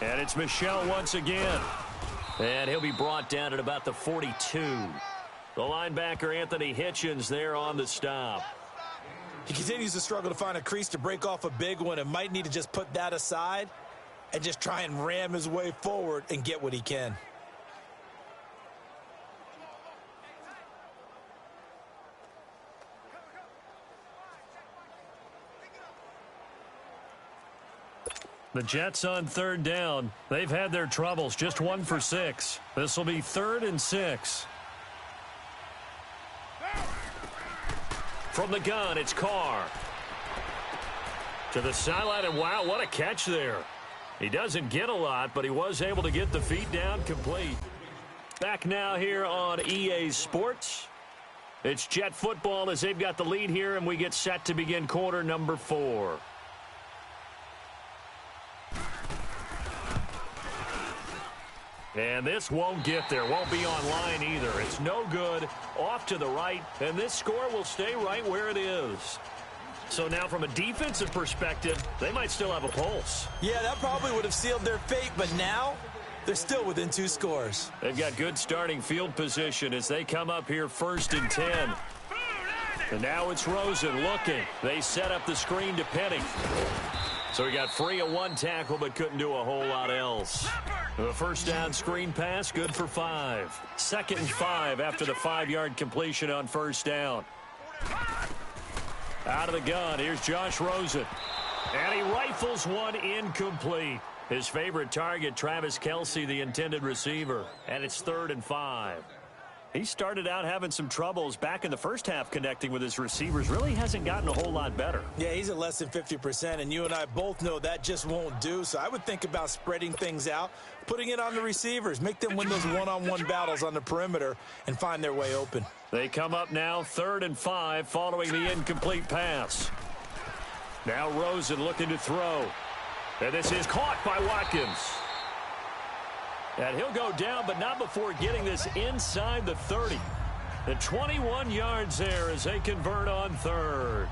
And it's Michel once again. And he'll be brought down at about the 42. The linebacker, Anthony Hitchens, there on the stop. He continues to struggle to find a crease to break off a big one and might need to just put that aside and just try and ram his way forward and get what he can. The Jets on third down. They've had their troubles, just 1 for 6. This will be 3rd and 6. From the gun, it's Carr. To the sideline, and wow, what a catch there. He doesn't get a lot, but he was able to get the feet down complete. Back now here on EA Sports. It's Jet football as they've got the lead here, and we get set to begin quarter number 4. And this won't get there, won't be online either. It's no good, off to the right, and this score will stay right where it is. So now from a defensive perspective, they might still have a pulse. Yeah, that probably would have sealed their fate, but now they're still within 2 scores. They've got good starting field position as they come up here 1st and 10. And now it's Rosen looking. They set up the screen to Penny. So he got free of 1 tackle but couldn't do a whole lot else. The first down screen pass, good for 5. 2nd and 5 after the 5-yard completion on first down. Out of the gun, here's Josh Rosen. And he rifles one incomplete. His favorite target, Travis Kelce, the intended receiver. And it's 3rd and 5. He started out having some troubles back in the first half connecting with his receivers. Really hasn't gotten a whole lot better. Yeah, he's at less than 50%, and you and I both know that just won't do. So I would think about spreading things out, putting it on the receivers, make them win those one-on-one battles on the perimeter and find their way open. They come up now 3rd and 5 following the incomplete pass. Now Rosen looking to throw. And this is caught by Watkins. And he'll go down, but not before getting this inside the 30. The 21 yards there as they convert on 3rd.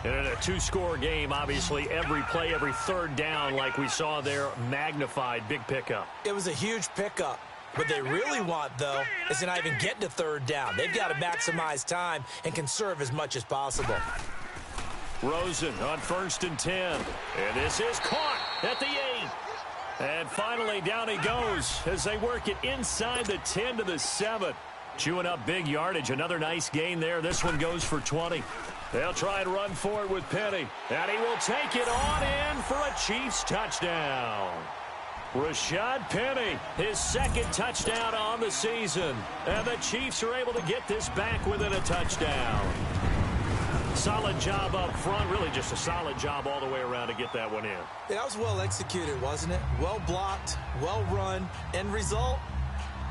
And in a 2-score game, obviously, every play, every 3rd down, like we saw there, magnified. Big pickup. It was a huge pickup. What they really want, though, is to not even get to 3rd down. They've got to maximize time and conserve as much as possible. Rosen on 1st and 10. And this is caught at the 8. And finally, down he goes as they work it inside the 10 to the 7. Chewing up big yardage. Another nice gain there. This one goes for 20. They'll try and run for it with Penny. And he will take it on in for a Chiefs touchdown. Rashad Penny, his 2nd touchdown on the season. And the Chiefs are able to get this back within a touchdown. Solid job up front, really just a solid job all the way around to get that one in. That was well executed, wasn't it? Well blocked, well run. End result,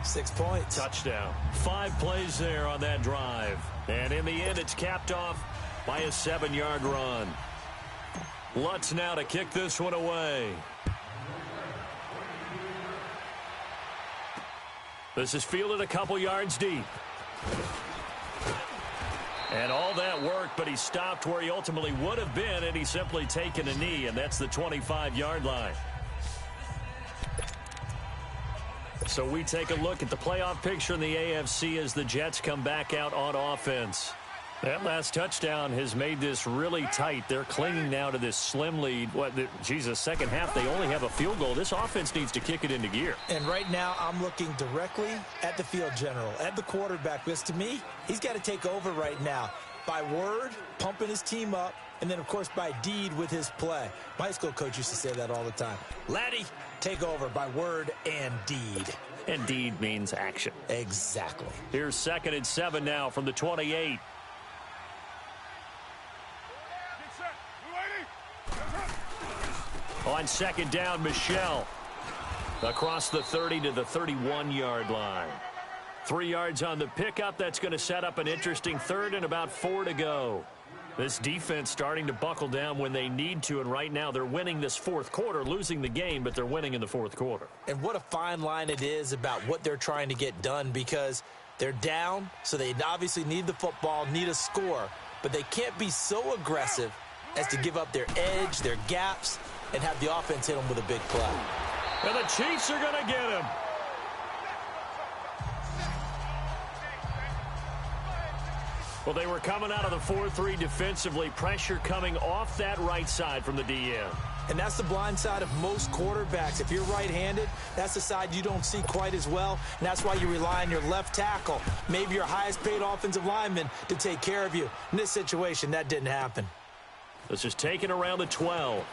6 points. Touchdown. 5 plays there on that drive. And in the end, it's capped off by a 7-yard run. Lutz now to kick this one away. This is fielded a couple yards deep. And all that worked, but he stopped where he ultimately would have been, and he's simply taken a knee, and that's the 25-yard line. So we take a look at the playoff picture in the AFC as the Jets come back out on offense. That last touchdown has made this really tight. They're clinging now to this slim lead. Second half, they only have a field goal. This offense needs to kick it into gear. And right now, I'm looking directly at the field general, at the quarterback, because to me, he's got to take over right now. By word, pumping his team up, and then, of course, by deed with his play. My high school coach used to say that all the time. Laddie, take over by word and deed. And deed means action. Exactly. Here's 2nd and 7 now from the 28. On 2nd down, Michelle. Across the 30 to the 31-yard line. 3 yards on the pickup. That's going to set up an interesting 3rd and about 4 to go. This defense starting to buckle down when they need to, and right now they're winning this 4th quarter, losing the game, but they're winning in the 4th quarter. And what a fine line it is about what they're trying to get done, because they're down, so they obviously need the football, need a score, but they can't be so aggressive as to give up their edge, their gaps, and have the offense hit them with a big play. And the Chiefs are going to get him. Well, they were coming out of the 4-3 defensively. Pressure coming off that right side from the DN. And that's the blind side of most quarterbacks. If you're right-handed, that's the side you don't see quite as well, and that's why you rely on your left tackle, maybe your highest-paid offensive lineman, to take care of you. In this situation, that didn't happen. This is taken around the 12.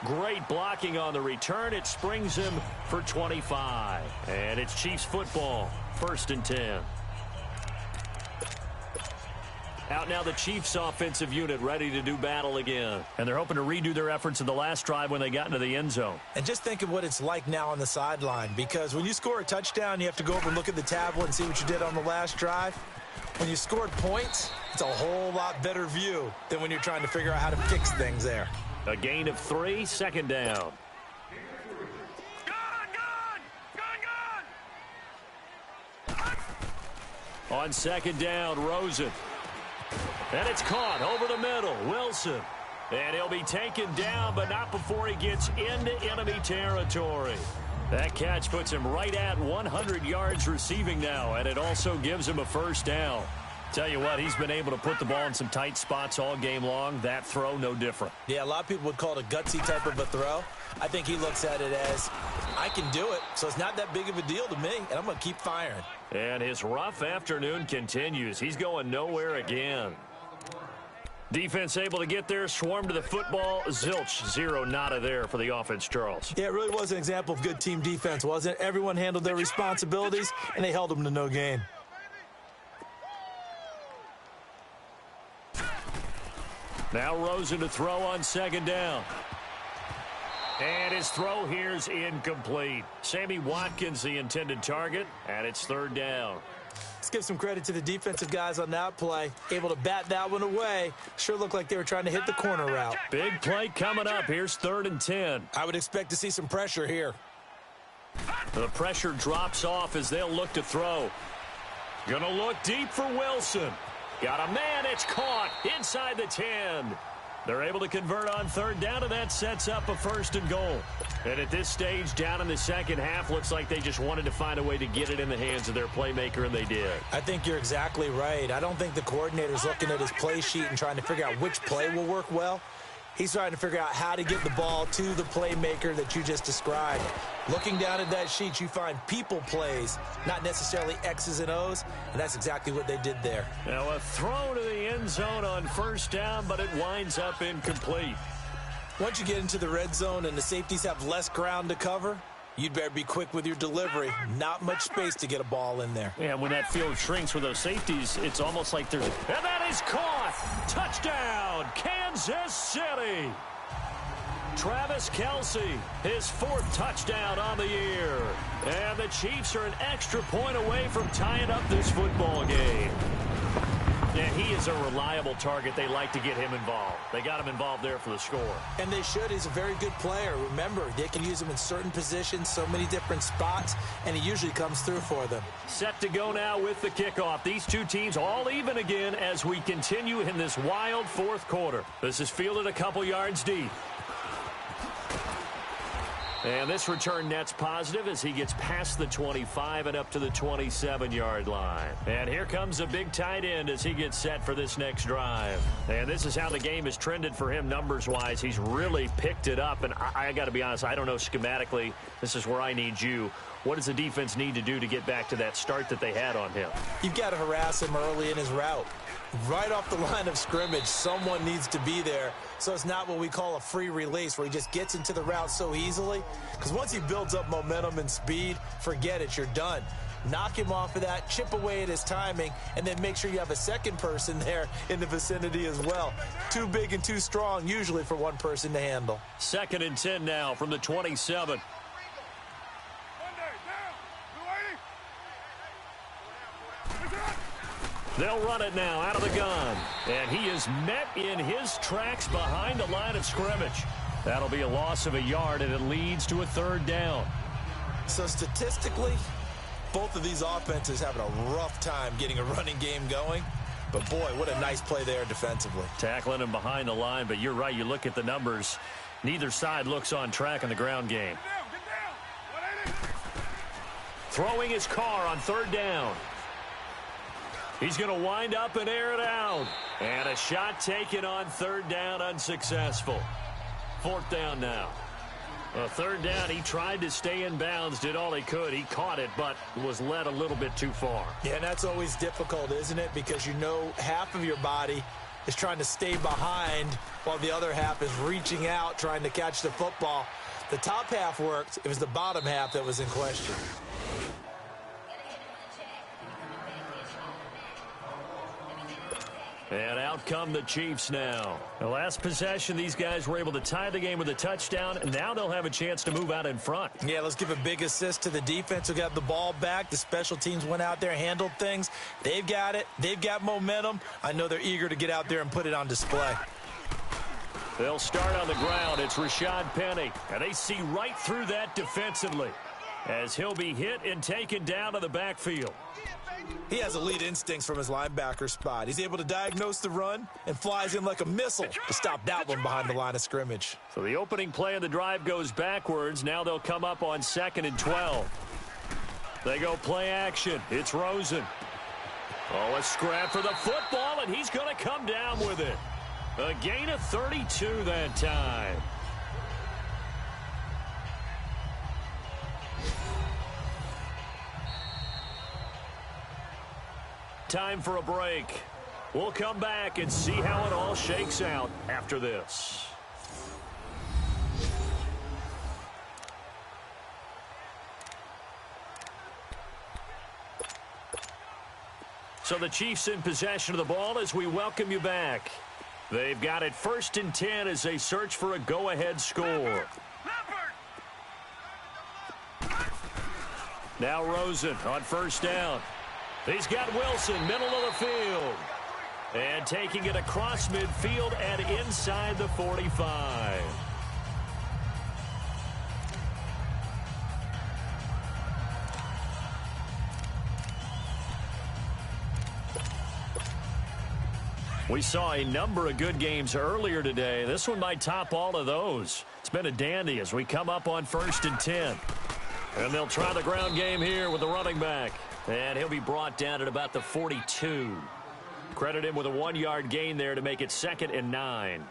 Great blocking on the return. It springs him for 25. And it's Chiefs football, 1st and 10. Out now the Chiefs offensive unit ready to do battle again. And they're hoping to redo their efforts in the last drive when they got into the end zone. And just think of what it's like now on the sideline, because when you score a touchdown, you have to go over and look at the tablet and see what you did on the last drive. When you scored points, it's a whole lot better view than when you're trying to figure out how to fix things there. A gain of 3, 2nd down. On 2nd down, Rosen. And it's caught over the middle. Wilson. And he'll be taken down, but not before he gets into enemy territory. That catch puts him right at 100 yards receiving now, and it also gives him a 1st down. Tell you what, he's been able to put the ball in some tight spots all game long. That throw, no different. Yeah, a lot of people would call it a gutsy type of a throw. I think he looks at it as, I can do it, so it's not that big of a deal to me, and I'm going to keep firing. And his rough afternoon continues. He's going nowhere again. Defense able to get there, swarm to the football. Zilch, 0 nada there for the offense, Charles. Yeah, it really was an example of good team defense, wasn't it? Everyone handled their responsibilities, and they held them to no gain. Now Rosen to throw on 2nd down. And his throw here's incomplete. Sammy Watkins the intended target, and it's 3rd down. Let's give some credit to the defensive guys on that play. Able to bat that one away. Sure looked like they were trying to hit the corner route. Big play coming up. Here's 3rd and 10. I would expect to see some pressure here. The pressure drops off as they'll look to throw. Gonna look deep for Wilson. Got a man. It's caught inside the 10. They're able to convert on 3rd down, and that sets up a 1st and goal. And at this stage, down in the second half, looks like they just wanted to find a way to get it in the hands of their playmaker, and they did. I think you're exactly right. I don't think the coordinator's looking at his play sheet and trying to figure out which play will work well. He's trying to figure out how to get the ball to the playmaker that you just described. Looking down at that sheet, you find people plays, not necessarily X's and O's, and that's exactly what they did there. Now a throw to the end zone on 1st down, but it winds up incomplete. Once you get into the red zone and the safeties have less ground to cover, you'd better be quick with your delivery. Not much space to get a ball in there. Yeah, when that field shrinks with those safeties, it's almost like there's... And that is caught! Touchdown, Kansas City! Travis Kelce, his 4th touchdown on the year. And the Chiefs are an extra point away from tying up this football game. And he is a reliable target. They like to get him involved. They got him involved there for the score. And they should. He's a very good player. Remember, they can use him in certain positions, so many different spots, and he usually comes through for them. Set to go now with the kickoff. These two teams all even again as we continue in this wild 4th quarter. This is fielded a couple yards deep. And this return net's positive as he gets past the 25 and up to the 27-yard line. And here comes a big tight end as he gets set for this next drive. And this is how the game has trended for him numbers-wise. He's really picked it up. And I got to be honest, I don't know schematically. This is where I need you. What does the defense need to do to get back to that start that they had on him? You've got to harass him early in his route. Right off the line of scrimmage, someone needs to be there. So it's not what we call a free release where he just gets into the route so easily. Because once he builds up momentum and speed, forget it, you're done. Knock him off of that, chip away at his timing, and then make sure you have a second person there in the vicinity as well. Too big and too strong usually for one person to handle. 2nd and 10 now from the 27. They'll run it now out of the gun. And he is met in his tracks behind the line of scrimmage. That'll be a loss of a yard, and it leads to a 3rd down. So statistically, both of these offenses having a rough time getting a running game going. But, boy, what a nice play there defensively. Tackling him behind the line, but you're right. You look at the numbers. Neither side looks on track in the ground game. Throwing his car on 3rd down. He's going to wind up and air it out. And a shot taken on third down, unsuccessful. Fourth down now. Third down, he tried to stay in bounds, did all he could. He caught it, but was led a little bit too far. Yeah, and that's always difficult, isn't it? Because you know half of your body is trying to stay behind while the other half is reaching out, trying to catch the football. The top half worked. It was the bottom half that was in question. And out come the Chiefs now. The last possession, these guys were able to tie the game with a touchdown, and now they'll have a chance to move out in front. Yeah, let's give a big assist to the defense who got the ball back. The special teams went out there, handled things. They've got it. They've got momentum. I know they're eager to get out there and put it on display. They'll start on the ground. It's Rashad Penny, and they see right through that defensively as he'll be hit and taken down to the backfield. He has elite instincts from his linebacker spot. He's able to diagnose the run and flies in like a missile to stop that one behind the line of scrimmage. So the opening play of the drive goes backwards. Now they'll come up on 2nd and 12. They go play action. It's Rosen. Oh, a scrap for the football, and he's going to come down with it. A gain of 32 that time. Time for a break. We'll come back and see how it all shakes out after this. So the Chiefs in possession of the ball as we welcome you back. They've got it 1st and 10 as they search for a go-ahead score. Now Rosen on 1st down. He's got Wilson, middle of the field. And taking it across midfield and inside the 45. We saw a number of good games earlier today. This one might top all of those. It's been a dandy as we come up on 1st and 10. And they'll try the ground game here with the running back. And he'll be brought down at about the 42. Credit him with a 1-yard gain there to make it 2nd and 9.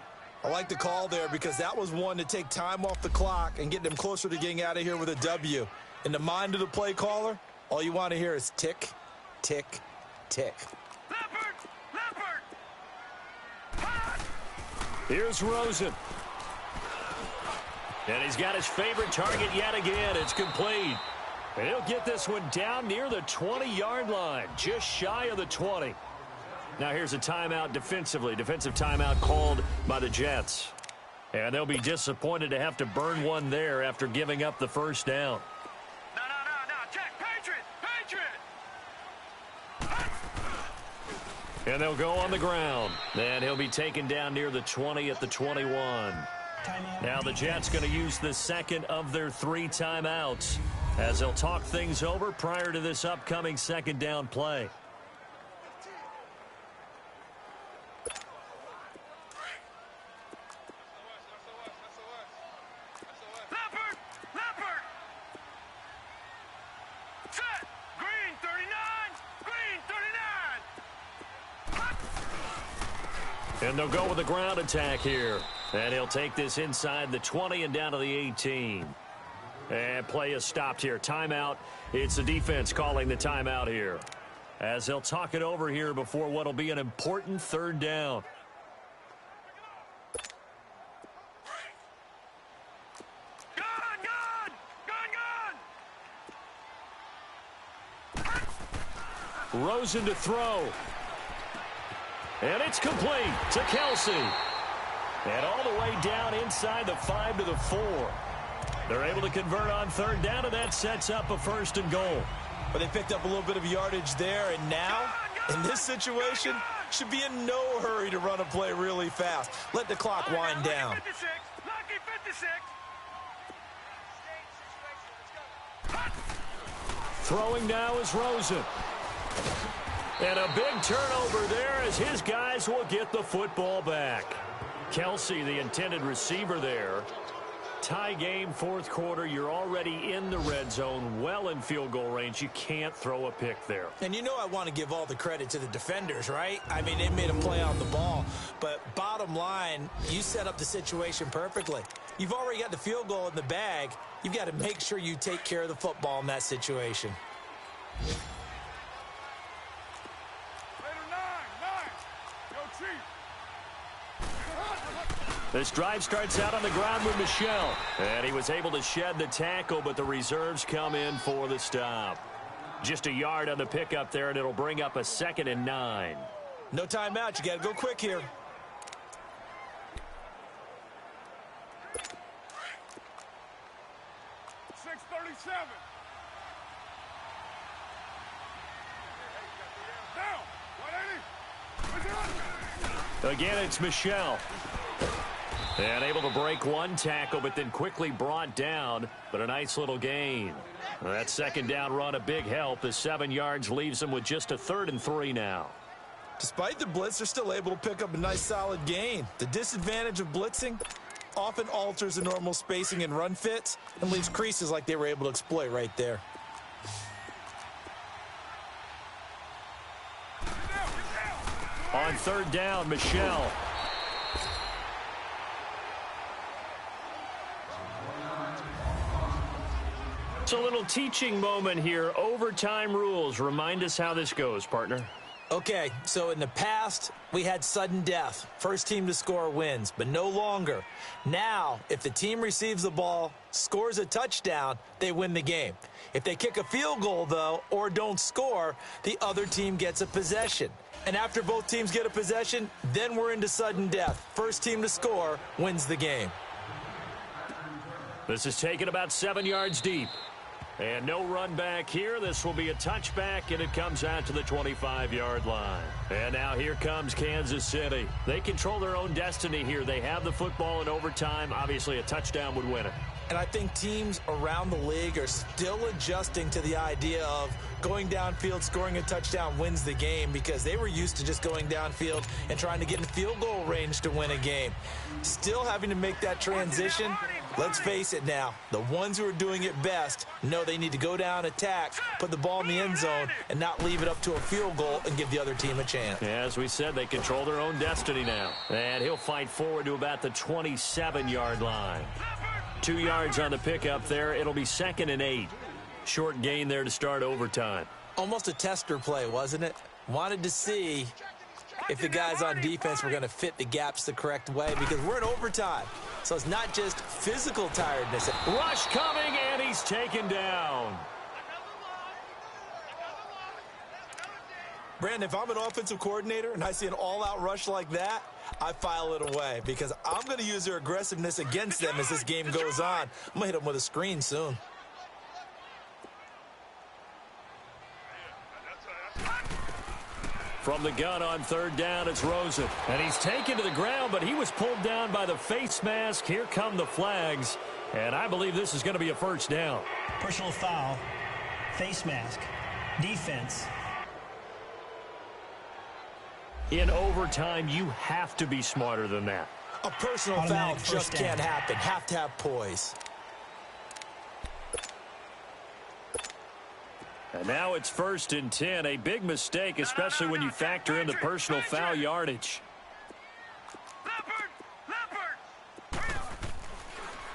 I like the call there because that was one to take time off the clock and get them closer to getting out of here with a W. In the mind of the play caller, all you want to hear is tick, tick, tick. Here's Rosen. And he's got his favorite target yet again. It's complete. And he'll get this one down near the 20-yard line, just shy of the 20. Now here's a timeout defensively. Defensive timeout called by the Jets. And they'll be disappointed to have to burn one there after giving up the 1st down. No. Check. Patriot. And they'll go on the ground. And he'll be taken down near the 20 at the 21. Now the Jets going to use the 2nd of their 3 timeouts as they'll talk things over prior to this upcoming 2nd down play. Leopard. Set. Green 39. And they'll go with the ground attack here. And he'll take this inside the 20 and down to the 18. And play is stopped here. Timeout. It's the defense calling the timeout here. As they'll talk it over here before what will be an important 3rd down. Gun. Rosen to throw. And it's complete to Kelsey. And all the way down inside the 5 to the 4. They're able to convert on 3rd down, and that sets up a 1st and goal. But they picked up a little bit of yardage there, and now, in this situation, should be in no hurry to run a play really fast. Let the clock wind down. Lucky 56. Throwing now is Rosen. And a big turnover there as his guys will get the football back. Kelsey, the intended receiver there. Tie game, fourth quarter. You're already in the red zone, well in field goal range. You can't throw a pick there. And you know I want to give all the credit to the defenders, right? I mean, they made a play on the ball. But bottom line, you set up the situation perfectly. You've already got the field goal in the bag. You've got to make sure you take care of the football in that situation. This drive starts out on the ground with Michel. And he was able to shed the tackle, but the reserves come in for the stop. Just a yard on the pickup there, and it'll bring up a 2nd and 9. No timeout. You got to go quick here. Again, it's Michel. And able to break one tackle, but then quickly brought down. But a nice little gain. That 2nd down run, a big help. The 7 yards leaves them with just a 3rd and 3 now. Despite the blitz, they're still able to pick up a nice solid gain. The disadvantage of blitzing often alters the normal spacing and run fits and leaves creases like they were able to exploit right there. On 3rd down, Michel. It's a little teaching moment here. Overtime rules. Remind us how this goes, partner. Okay, so in the past, we had sudden death. First team to score wins, but no longer. Now, if the team receives the ball, scores a touchdown, they win the game. If they kick a field goal, though, or don't score, the other team gets a possession. And after both teams get a possession, then we're into sudden death. First team to score wins the game. This is taken about 7 yards deep. And no run back here. This will be a touchback, and it comes out to the 25-yard line. And now here comes Kansas City. They control their own destiny here. They have the football in overtime. Obviously, a touchdown would win it. And I think teams around the league are still adjusting to the idea of going downfield, scoring a touchdown wins the game, because they were used to just going downfield and trying to get in field goal range to win a game. Still having to make that transition. Let's face it now, the ones who are doing it best know they need to go down, attack, put the ball in the end zone, and not leave it up to a field goal and give the other team a chance. Yeah, as we said, they control their own destiny now. And he'll fight forward to about the 27-yard line. 2 yards on the pickup there. It'll be 2nd and 8. Short gain there to start overtime. Almost a tester play, wasn't it? Wanted to see if the guys on defense were going to fit the gaps the correct way, because we're in overtime. So it's not just physical tiredness. Rush coming, and he's taken down. Brandon, if I'm an offensive coordinator and I see an all-out rush like that, I file it away, because I'm going to use their aggressiveness against them as this game goes on. I'm going to hit them with a screen soon. From the gun on 3rd down, it's Rosen. And he's taken to the ground, but he was pulled down by the face mask. Here come the flags. And I believe this is going to be a 1st down. Personal foul, face mask, defense. In overtime, you have to be smarter than that. A personal foul just can't happen. Have to have poise. And now it's 1st and 10. A big mistake, especially when you factor in the personal foul yardage.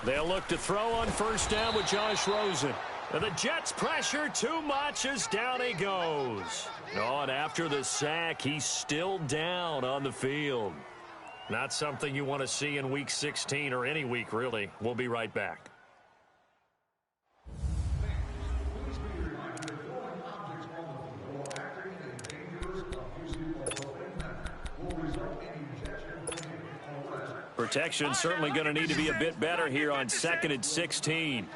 They'll look to throw on 1st down with Josh Rosen. And the Jets pressure too much as down he goes. Oh, and after the sack, he's still down on the field. Not something you want to see in Week 16 or any week, really. We'll be right back. Protection certainly going to need to be a bit better here on 2nd and 16.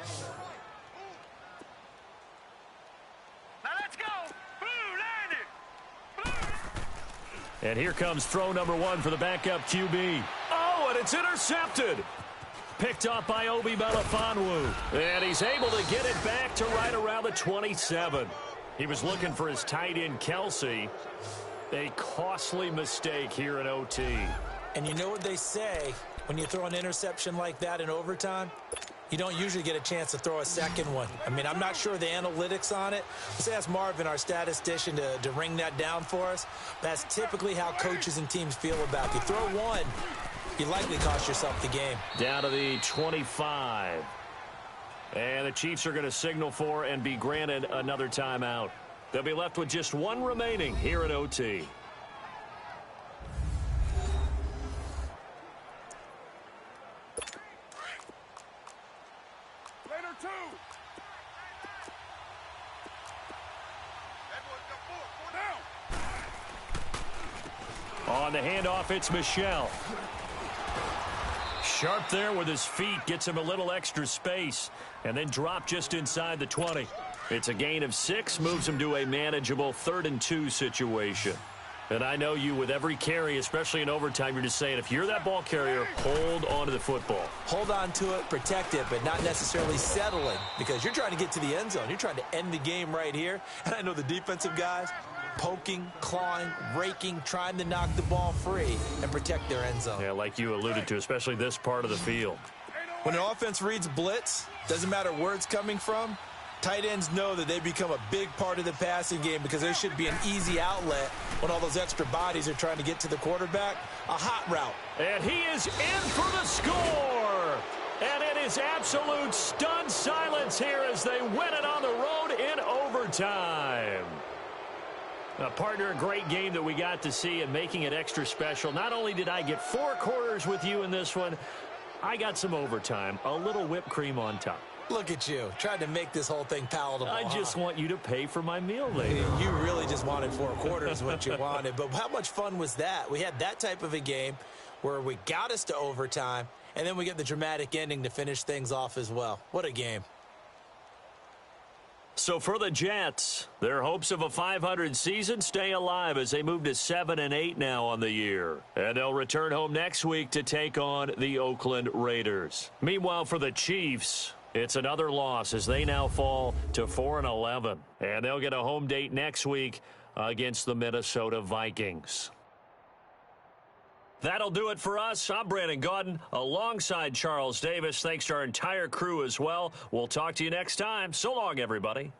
Now let's go. Blue, landed. Blue. And here comes throw number 1 for the backup QB. Oh, and it's intercepted. Picked off by Obi Melifonwu. And he's able to get it back to right around the 27. He was looking for his tight end, Kelsey. A costly mistake here in OT. And you know what they say, When you throw an interception like that in overtime, you don't usually get a chance to throw a second one. I mean, I'm not sure the analytics on it. Let's ask Marvin, our statistician, to ring that down for us. That's typically how coaches and teams feel about it. You throw one, you likely cost yourself the game. Down to the 25. And the Chiefs are going to signal for and be granted another timeout. They'll be left with just one remaining here at OT. On the handoff, it's Michel. Sharp there with his feet, gets him a little extra space, and then drop just inside the 20. It's a gain of 6, moves him to a manageable 3rd and 2 situation. And I know you, with every carry, especially in overtime, you're just saying, if you're that ball carrier, hold on to the football. Hold on to it, protect it, but not necessarily settling, because you're trying to get to the end zone. You're trying to end the game right here. And I know the defensive guys, poking, clawing, raking, trying to knock the ball free and protect their end zone. Yeah, like you alluded to, especially this part of the field. When an offense reads blitz, doesn't matter where it's coming from, tight ends know that they become a big part of the passing game because there should be an easy outlet when all those extra bodies are trying to get to the quarterback. A hot route. And he is in for the score. And it is absolute stunned silence here as they win it on the road in overtime. Partner, a great game that we got to see and making it extra special. Not only did I get 4 quarters with you in this one, I got some overtime, a little whipped cream on top. Look at you, trying to make this whole thing palatable. I just want you to pay for my meal later. You really just wanted 4 quarters, what you wanted. But how much fun was that? We had that type of a game where we got us to overtime, and then we get the dramatic ending to finish things off as well. What a game. So for the Jets, their hopes of a 500 season stay alive as they move to 7-8 now on the year. And they'll return home next week to take on the Oakland Raiders. Meanwhile, for the Chiefs, it's another loss as they now fall to 4-11. And they'll get a home date next week against the Minnesota Vikings. That'll do it for us. I'm Brandon Gaudin alongside Charles Davis. Thanks to our entire crew as well. We'll talk to you next time. So long, everybody.